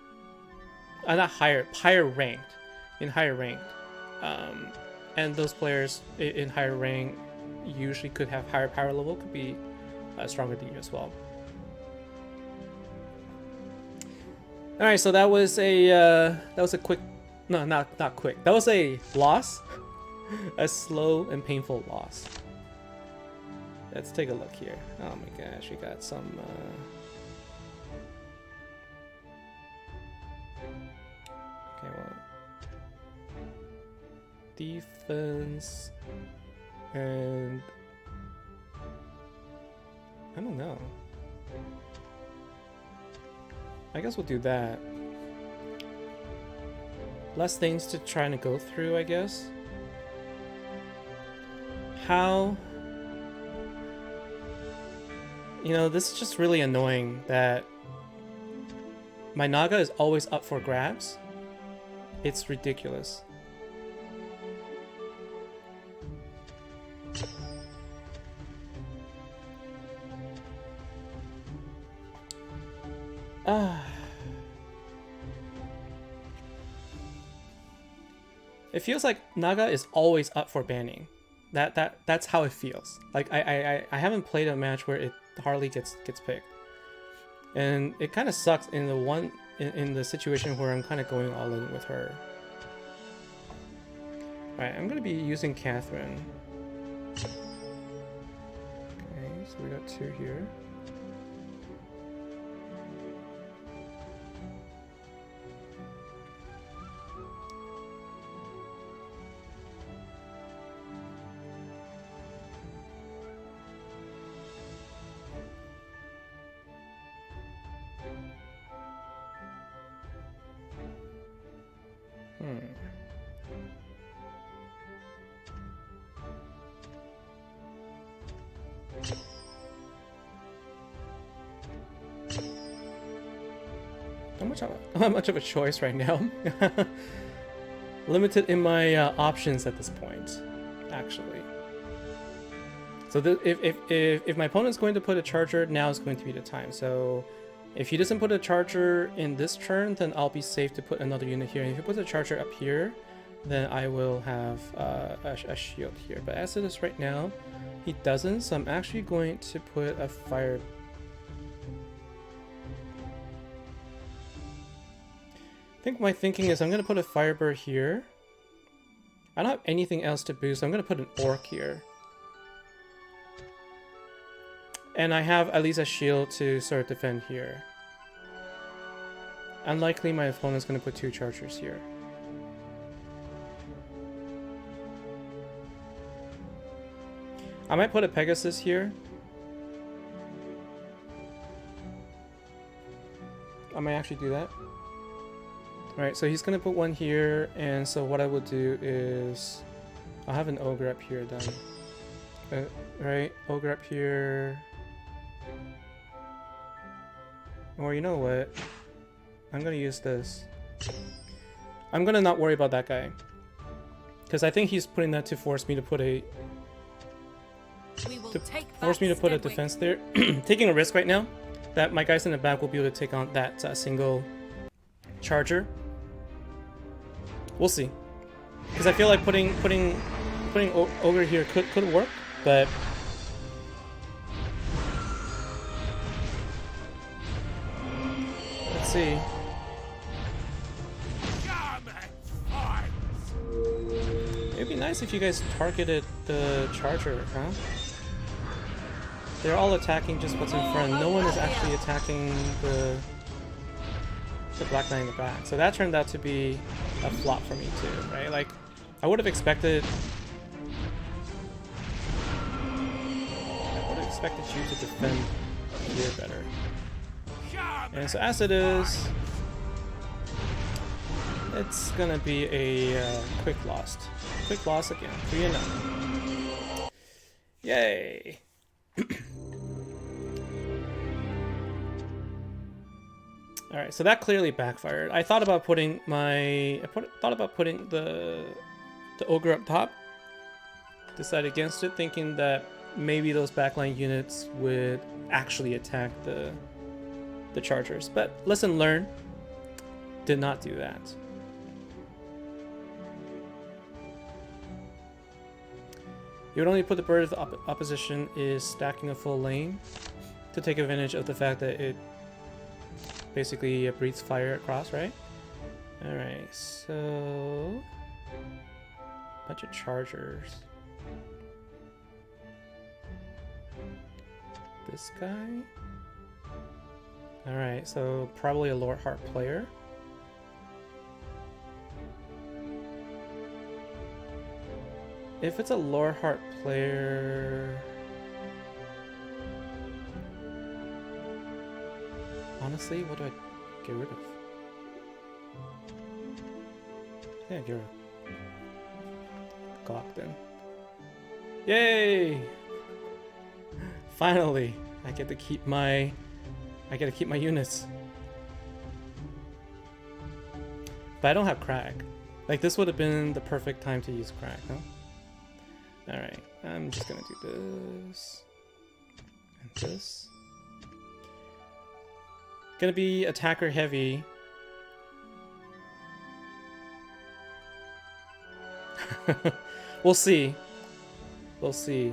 not higher ranked, in higher ranked, and those players in higher rank usually could have higher power level, could be stronger than you as well. All right, so that was a quick, no, not quick. That was a loss, a slow and painful loss. Let's take a look here. Oh my gosh, we got some. Okay, well, defense and I don't know. I guess we'll do that. Less things to try and go through, I guess. How? You know, this is just really annoying that my Naga is always up for grabs. It's ridiculous. It feels like Naga is always up for banning. That's how it feels. Like I haven't played a match where it hardly gets picked, and it kind of sucks in the situation where I'm kind of going all in with her. All right, I'm gonna be using Catherine. Okay, so we got 2 here. Not much of a choice right now. Limited in my options at this point, actually. So if my opponent's going to put a charger, now is going to be the time. So if he doesn't put a charger in this turn, then I'll be safe to put another unit here. And if he puts a charger up here, then I will have a shield here. But as it is right now, he doesn't. So I'm actually going to put a fire. I think my thinking is I'm going to put a Firebird here. I don't have anything else to boost. I'm going to put an Orc here. And I have at least a shield to sort of defend here. Unlikely my opponent's going to put 2 chargers here. I might put a Pegasus here. I might actually do that. Alright, so he's gonna put one here, and so what I will do is I'll have an Ogre up here then. Right, Ogre up here. Or you know what? I'm gonna use this. I'm gonna not worry about that guy, because I think he's putting that to force me to put a defense there. Taking a risk right now. that my guys in the back will be able to take on that single charger. We'll see, because I feel like putting ogre here could work, but let's see. It'd be nice if you guys targeted the charger, huh? They're all attacking just what's in front. No one is actually attacking the Black Knight in the back. So that turned out to be a flop for me too, right? Like, I would have expected you to defend here better. And so as it is, it's gonna be a quick loss. Quick loss again. 3-0. Yay! All right, so that clearly backfired. I thought about putting the ogre up top. Decided against it, thinking that maybe those backline units would actually attack the chargers. But lesson learned. Did not do that. You would only put the bird if the opposition is stacking a full lane to take advantage of the fact that it basically breathes fire across, right? Alright, so bunch of chargers. This guy? Alright, so probably a Lord Heart player. If it's a Lore Heart player, honestly, what do I get rid of? Yeah, get rid of Glock then. Yay! Finally, I get to keep my units. But I don't have crack. Like, this would have been the perfect time to use crack, huh? Alright, I'm just gonna do this and this. Gonna be attacker heavy. We'll see. We'll see.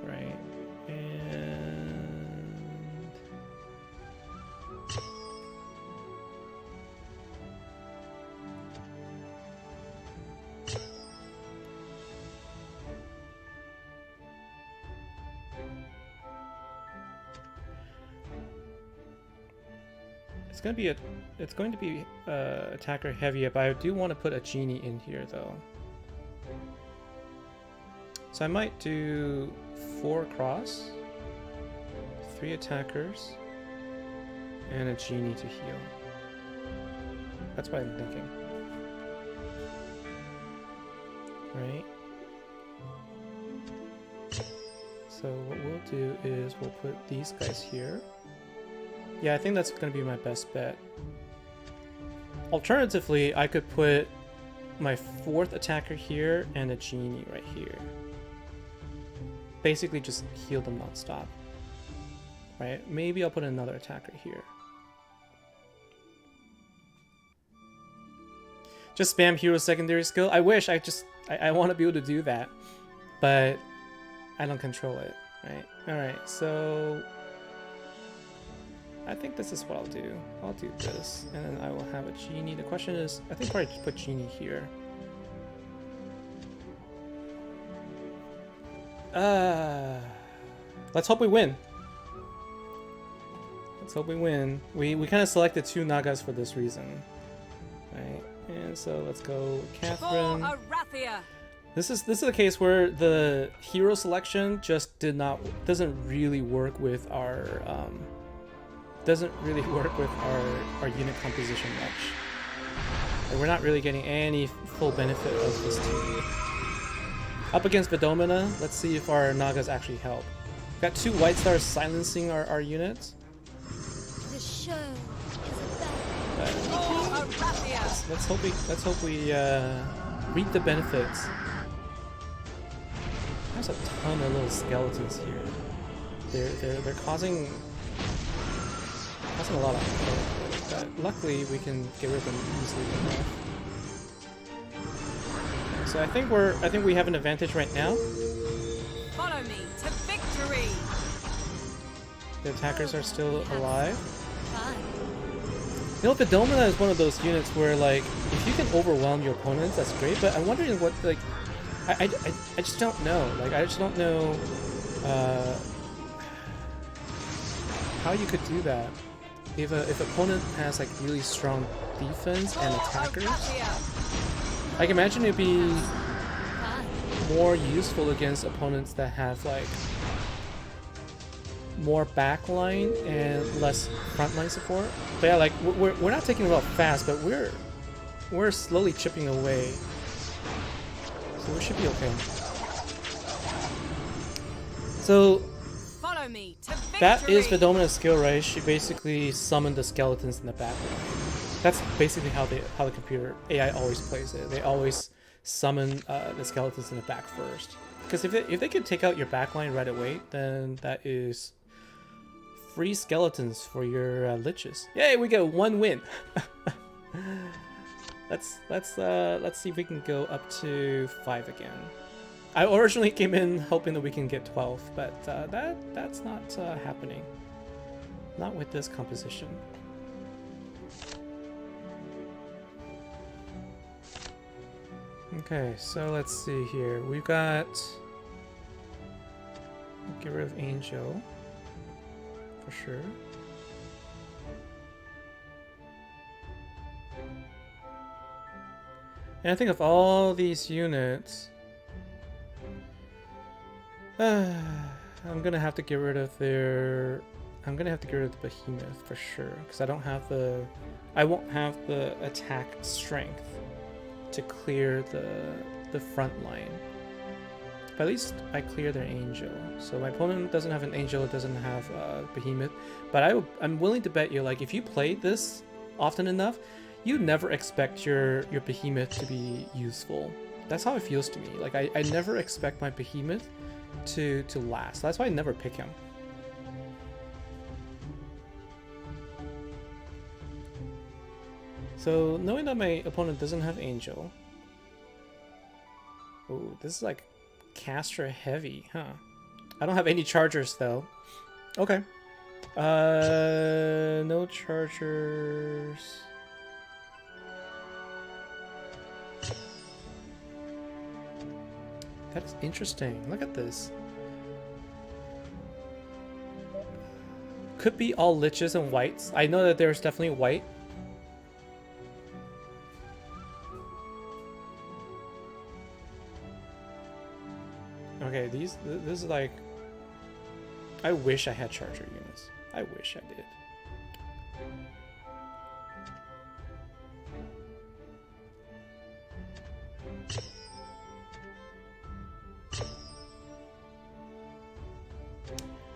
Right. It's going to be attacker heavy, but I do want to put a genie in here though. So I might do 4 cross, 3 attackers, and a genie to heal. That's what I'm thinking. Right? So what we'll do is we'll put these guys here. Yeah, I think that's going to be my best bet. Alternatively, I could put my 4th attacker here and a genie right here. Basically just heal them non-stop. Right? Maybe I'll put another attacker here. Just spam hero secondary skill. I wish. I want to be able to do that. But I don't control it. Right? Alright, so I think this is what I'll do. I'll do this, and then I will have a genie. The question is, I think I'll probably put genie here. Let's hope we win. Let's hope we win. We kind of selected 2 Nagas for this reason, right? And so let's go Catherine. This is a case where the hero selection just doesn't really work with our unit composition much. Like, we're not really getting any full benefit of this team. Up against Vidomina, let's see if our Nagas actually help. Got 2 White Stars silencing our units. The show is Let's hope we reap the benefits There's a ton of little skeletons here. They're causing a lot of hurt, but luckily we can get rid of them easily enough. So I think we have an advantage right now. Follow me to victory. The attackers are still alive. Fun. You know, the Domina is one of those units where, like, if you can overwhelm your opponents, that's great. But I'm wondering what, like, I just don't know. Like, I just don't know how you could do that. If opponent has like really strong defense and attackers, I can imagine it'd be more useful against opponents that have like more backline and less frontline support. But yeah, like we're not taking it out fast, but we're slowly chipping away, so we should be okay. So Follow me to victory. that is the Domina's skill, right? She basically summoned the skeletons in the backline. That's basically how the computer AI always plays it. They always summon the skeletons in the back first. Because if they can take out your backline right away, then that is free skeletons for your liches. Yay, we get 1 win. Let's see if we can go up to 5 again. I originally came in hoping that we can get 12, but that's not happening. Not with this composition. Okay, so let's see here. We've got... Get rid of Angel. For sure. And I think of all these units... I'm gonna have to get rid of their... I'm gonna have to get rid of the Behemoth for sure, because I don't have the... I won't have the attack strength to clear the front line. But at least I clear their Angel. So my opponent doesn't have an Angel, it doesn't have Behemoth. But I'm willing to bet you, like, if you play this often enough, you never expect your Behemoth to be useful. That's how it feels to me. Like, I never expect my Behemoth to last. That's why I never pick him. So knowing that my opponent doesn't have Angel, ooh, this is like caster heavy, huh? I don't have any chargers though. Okay. No chargers. That is interesting. Look at this. Could be all liches and whites. I know that there's definitely white. Okay, this is like... I wish I had charger units. I wish I did.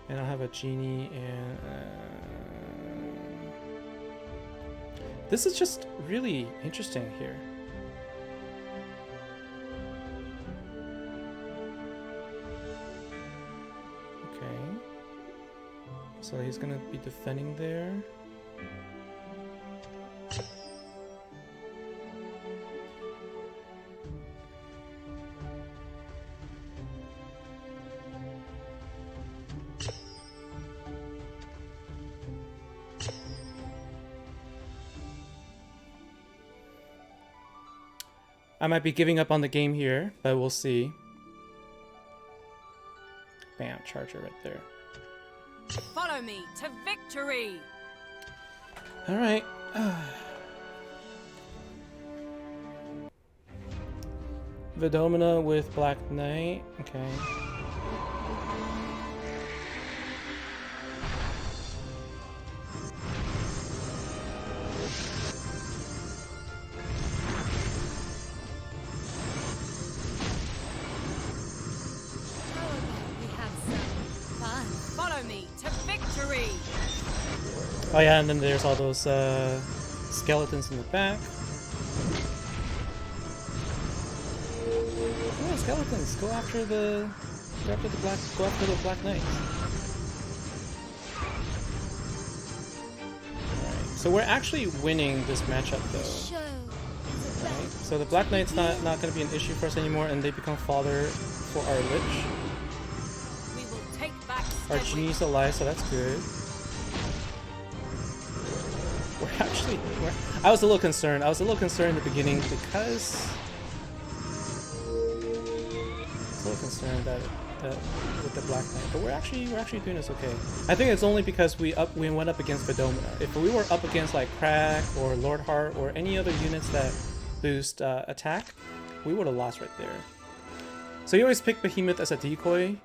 And I'll have a genie and... This is just really interesting here. Okay. So he's gonna be defending there. I might be giving up on the game here, but we'll see. Bam, charger right there. Follow me to victory. All right. Vidomina with Black Knight. Okay. How about we have some fun? Follow me to victory. Oh yeah, and then there's all those skeletons in the back. Come on, skeletons, go after the Go after the Black Knight. Alright, so we're actually winning this matchup though. Show is a Right? So the Black Knight's not going to be an issue for us anymore, and they become fodder for our Lich. We will take back Our Stedwick. Genie's alive, so that's good. I was a little concerned. I was a little concerned in the beginning because I was a little concerned that with the Black Knight, but we're actually doing this okay. I think it's only because we went up against Vidomina. If we were up against like Crack or Lord Heart or any other units that boost attack, we would have lost right there. So you always pick Behemoth as a decoy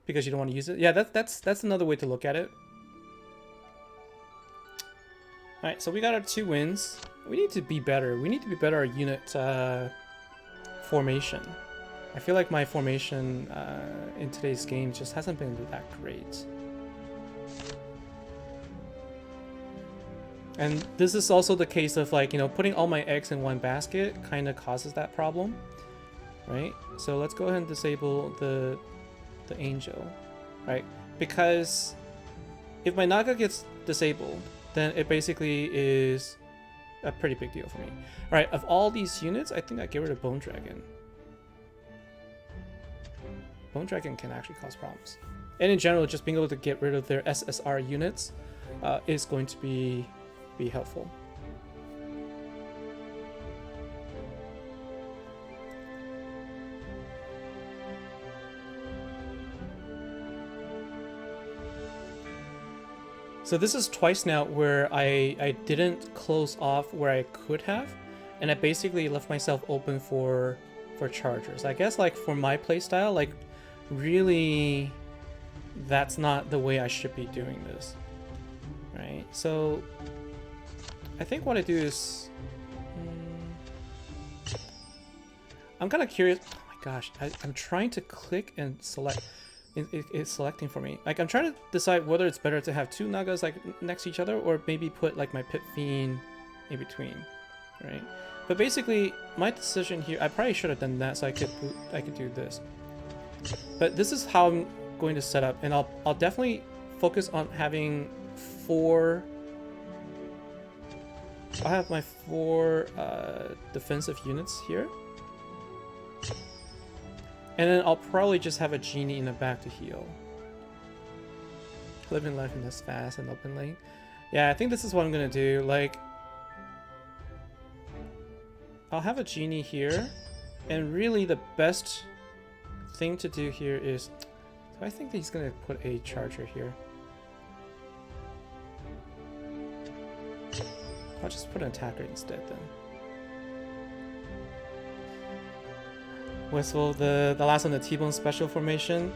because you don't want to use it. Yeah, that's another way to look at it. Alright, so we got our 2 wins. We need to be better. We need to be better our unit formation. I feel like my formation in today's game just hasn't been that great. And this is also the case of like, you know, putting all my eggs in one basket kind of causes that problem. Right? So let's go ahead and disable the Angel. Right? Because if my Naga gets disabled, then it basically is a pretty big deal for me. Alright, of all these units, I think I get rid of Bone Dragon. Bone Dragon can actually cause problems. And in general, just being able to get rid of their SSR units is going to be helpful. So this is twice now where I didn't close off where I could have, and I basically left myself open for chargers. I guess like for my playstyle, like really that's not the way I should be doing this. Right? So I think what I do is I'm kind of curious. Oh my gosh, I'm trying to click and select. It's selecting for me. Like I'm trying to decide whether it's better to have 2 Nagas like next to each other or maybe put like my Pit Fiend in between, right? But basically my decision here, I probably should have done that so I could do this. But this is how I'm going to set up, and I'll definitely focus on having 4. I'll have my 4 defensive units here. And then I'll probably just have a Genie in the back to heal. Living life in this fast and open lane. Yeah, I think this is what I'm gonna do. Like, I'll have a Genie here, and really the best thing to do here is, so I think that he's gonna put a charger here. I'll just put an attacker instead then. Whistle, the last one, the T-Bone special formation.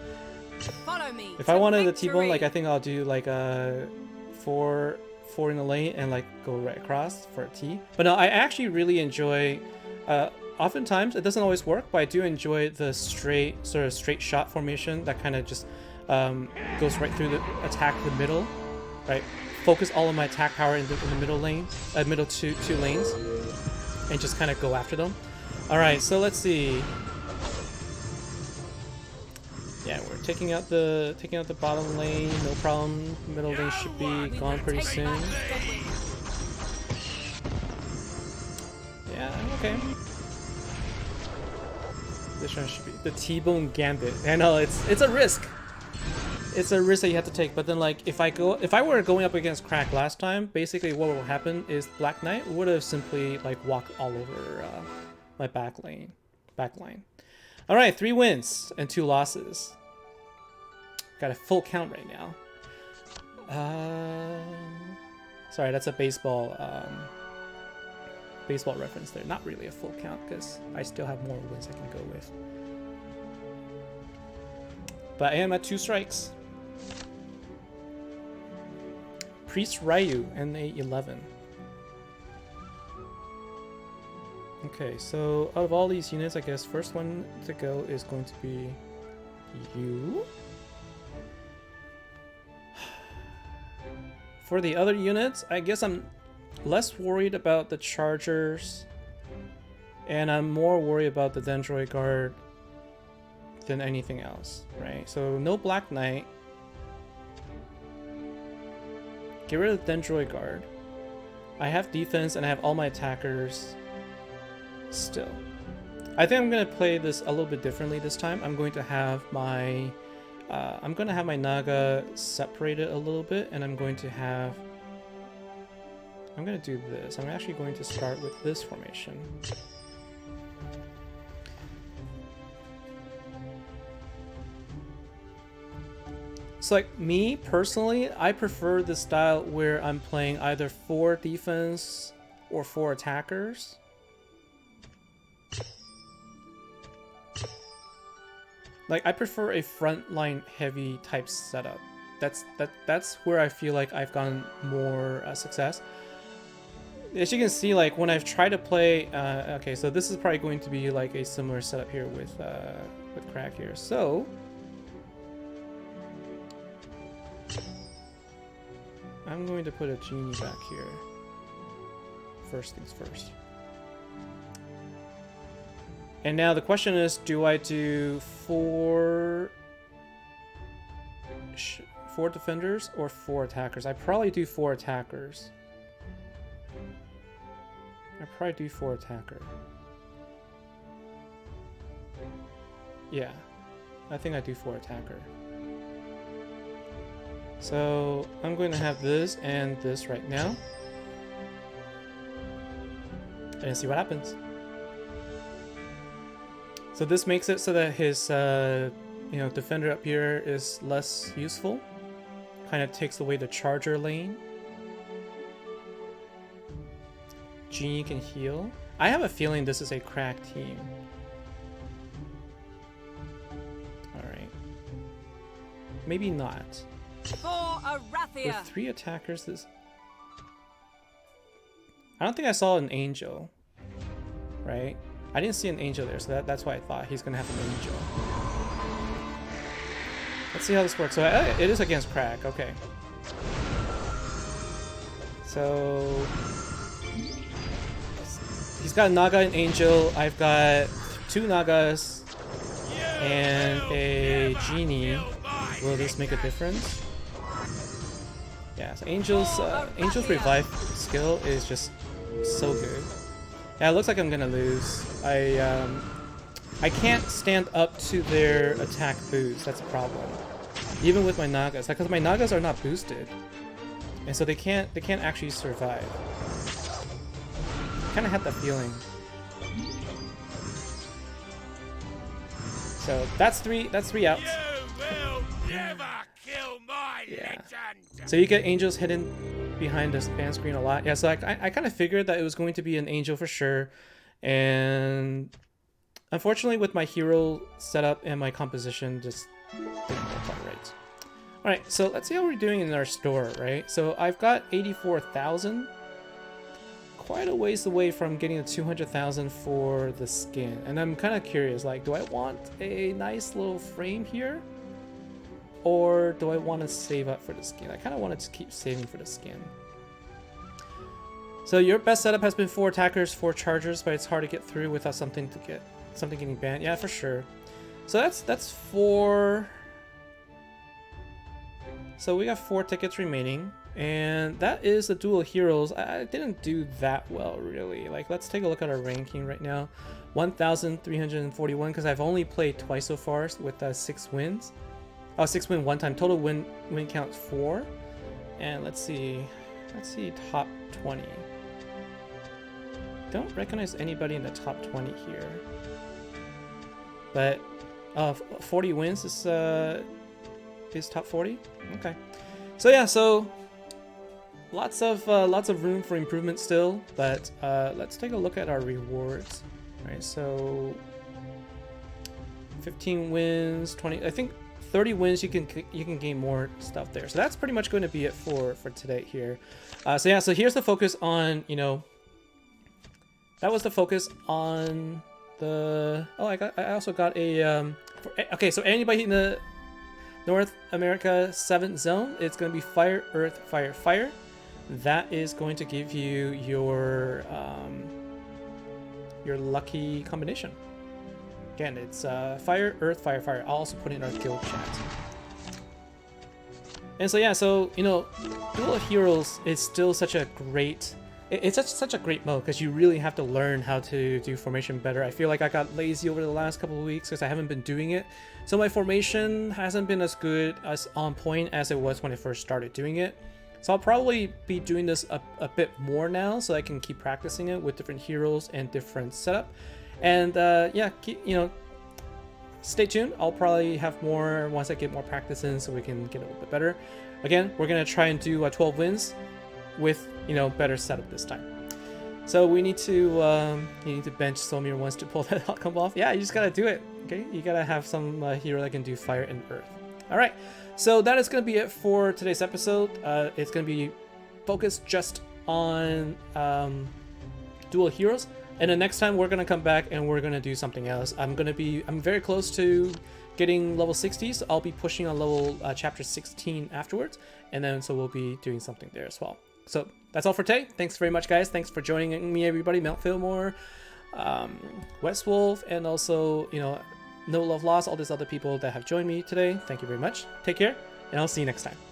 Follow me. If to I wanted the victory. T-Bone, like I think I'll do like a 4 in the lane and like go right across for a T. But no, I actually really enjoy. Oftentimes it doesn't always work, but I do enjoy the straight shot formation that kind of just goes right through the attack the middle, right? Focus all of my attack power in the middle lane, middle two lanes, and just kind of go after them. All right, so let's see. Yeah, we're taking out the bottom lane, no problem. Middle lane should be gone pretty soon. Yeah, okay. This one should be the T-Bone Gambit. I know it's a risk. It's a risk that you have to take. But then, like, if I were going up against Crack last time, basically what will happen is Black Knight would have simply like walked all over my back line. All right, 3 wins and 2 losses. Got a full count right now. Sorry, that's a baseball reference there. Not really a full count because I still have more wins I can go with. But I am at 2 strikes. Priest Ryu and a 11. Okay, so out of all these units, I guess first one to go is going to be you. For the other units, I guess I'm less worried about the chargers, and I'm more worried about the Dendroid Guard than anything else, right? So no Black Knight. Get rid of Dendroid Guard. I have defense and I have all my attackers still. I think I'm gonna play this a little bit differently this time. I'm going to have my Naga separated a little bit, and I'm gonna do this. I'm actually going to start with this formation. So like me personally, I prefer the style where I'm playing either 4 defense or 4 attackers. Like I prefer a frontline heavy type setup. That's where I feel like I've gotten more success. As you can see, like when I've tried to play, okay, so this is probably going to be like a similar setup here with Crack here. So I'm going to put a genie back here. First things first. And now the question is, do I do 4 defenders or 4 attackers? I probably do 4 attackers. I probably do 4 attacker. Yeah, I think I do 4 attacker. So I'm going to have this and this right now, and see what happens. So this makes it so that his defender up here is less useful. Kind of takes away the charger lane. Genie can heal. I have a feeling this is a Crack team. Alright. Maybe not. For Arathia. With 3 attackers, this... I don't think I saw an angel. Right? I didn't see an angel there, so that's why I thought he's gonna have an angel. Let's see how this works. So it is against Crack, okay. So... he's got a Naga and Angel. I've got 2 Nagas and a Genie. Will this make a difference? Yeah, so Angel's revive skill is just so good. Yeah, it looks like I'm gonna lose. I can't stand up to their attack boost. That's a problem. Even with my Nagas, because my Nagas are not boosted, and so they can't actually survive. Kind of had that feeling. So that's three outs. You will never kill my Yeah. legend. So you get angels hidden behind the span screen a lot. Yeah, so I kind of figured that it was going to be an angel for sure. And unfortunately with my hero setup and my composition just didn't work out right. Alright, so let's see how we're doing in our store, right? So I've got 84,000. Quite a ways away from getting the 200,000 for the skin. And I'm kind of curious, like, do I want a nice little frame here? Or do I want to save up for the skin? I kind of wanted to keep saving for the skin. So your best setup has been 4 attackers, 4 chargers, but it's hard to get through without something getting banned. Yeah, for sure. So that's 4. So we got 4 tickets remaining. And that is the Duel Heroes. I didn't do that well, really. Like, let's take a look at our ranking right now. 1,341, because I've only played twice so far with 6 wins. Oh, 6 win 1 time. Total win count 4. And let's see top 20. Don't recognize anybody in the top 20 here. But 40 wins is top 40. Okay. So yeah, so lots of room for improvement still, but let's take a look at our rewards. All right, so 15 wins, 20. I think 30 wins. You can gain more stuff there. So that's pretty much going to be it for today here. So yeah, so here's the focus on that was the focus on the. Oh, I also got a. Okay, so anybody in the North America 7th zone, it's going to be Fire, Earth, Fire, Fire. That is going to give you your lucky combination. Again, it's fire, earth, fire, fire. I'll also put it in our guild chat. And so yeah, so you know, Duel of Heroes is still such a great. It's such a great mode because you really have to learn how to do formation better. I feel like I got lazy over the last couple of weeks because I haven't been doing it. So my formation hasn't been as good as on point as it was when I first started doing it. So I'll probably be doing this a bit more now so I can keep practicing it with different heroes and different setup. And yeah, stay tuned. I'll probably have more once I get more practice in so we can get a little bit better. Again, we're going to try and do 12 wins with, you know, better setup this time. So we need to bench Somir once to pull that outcome off. Yeah, you just gotta do it. Okay, you gotta have some hero that can do fire and earth. All right, so that is gonna be it for today's episode. It's gonna be focused just on Duel Heroes, and the next time we're gonna come back and we're gonna do something else. I'm very close to getting level 60, so I'll be pushing on level chapter 16 afterwards, and then so we'll be doing something there as well. So that's all for today. Thanks very much, guys. Thanks for joining me, everybody. Mount Fillmore, West Wolf, and also, you know, No Love Lost, all these other people that have joined me today. Thank you very much. Take care, and I'll see you next time.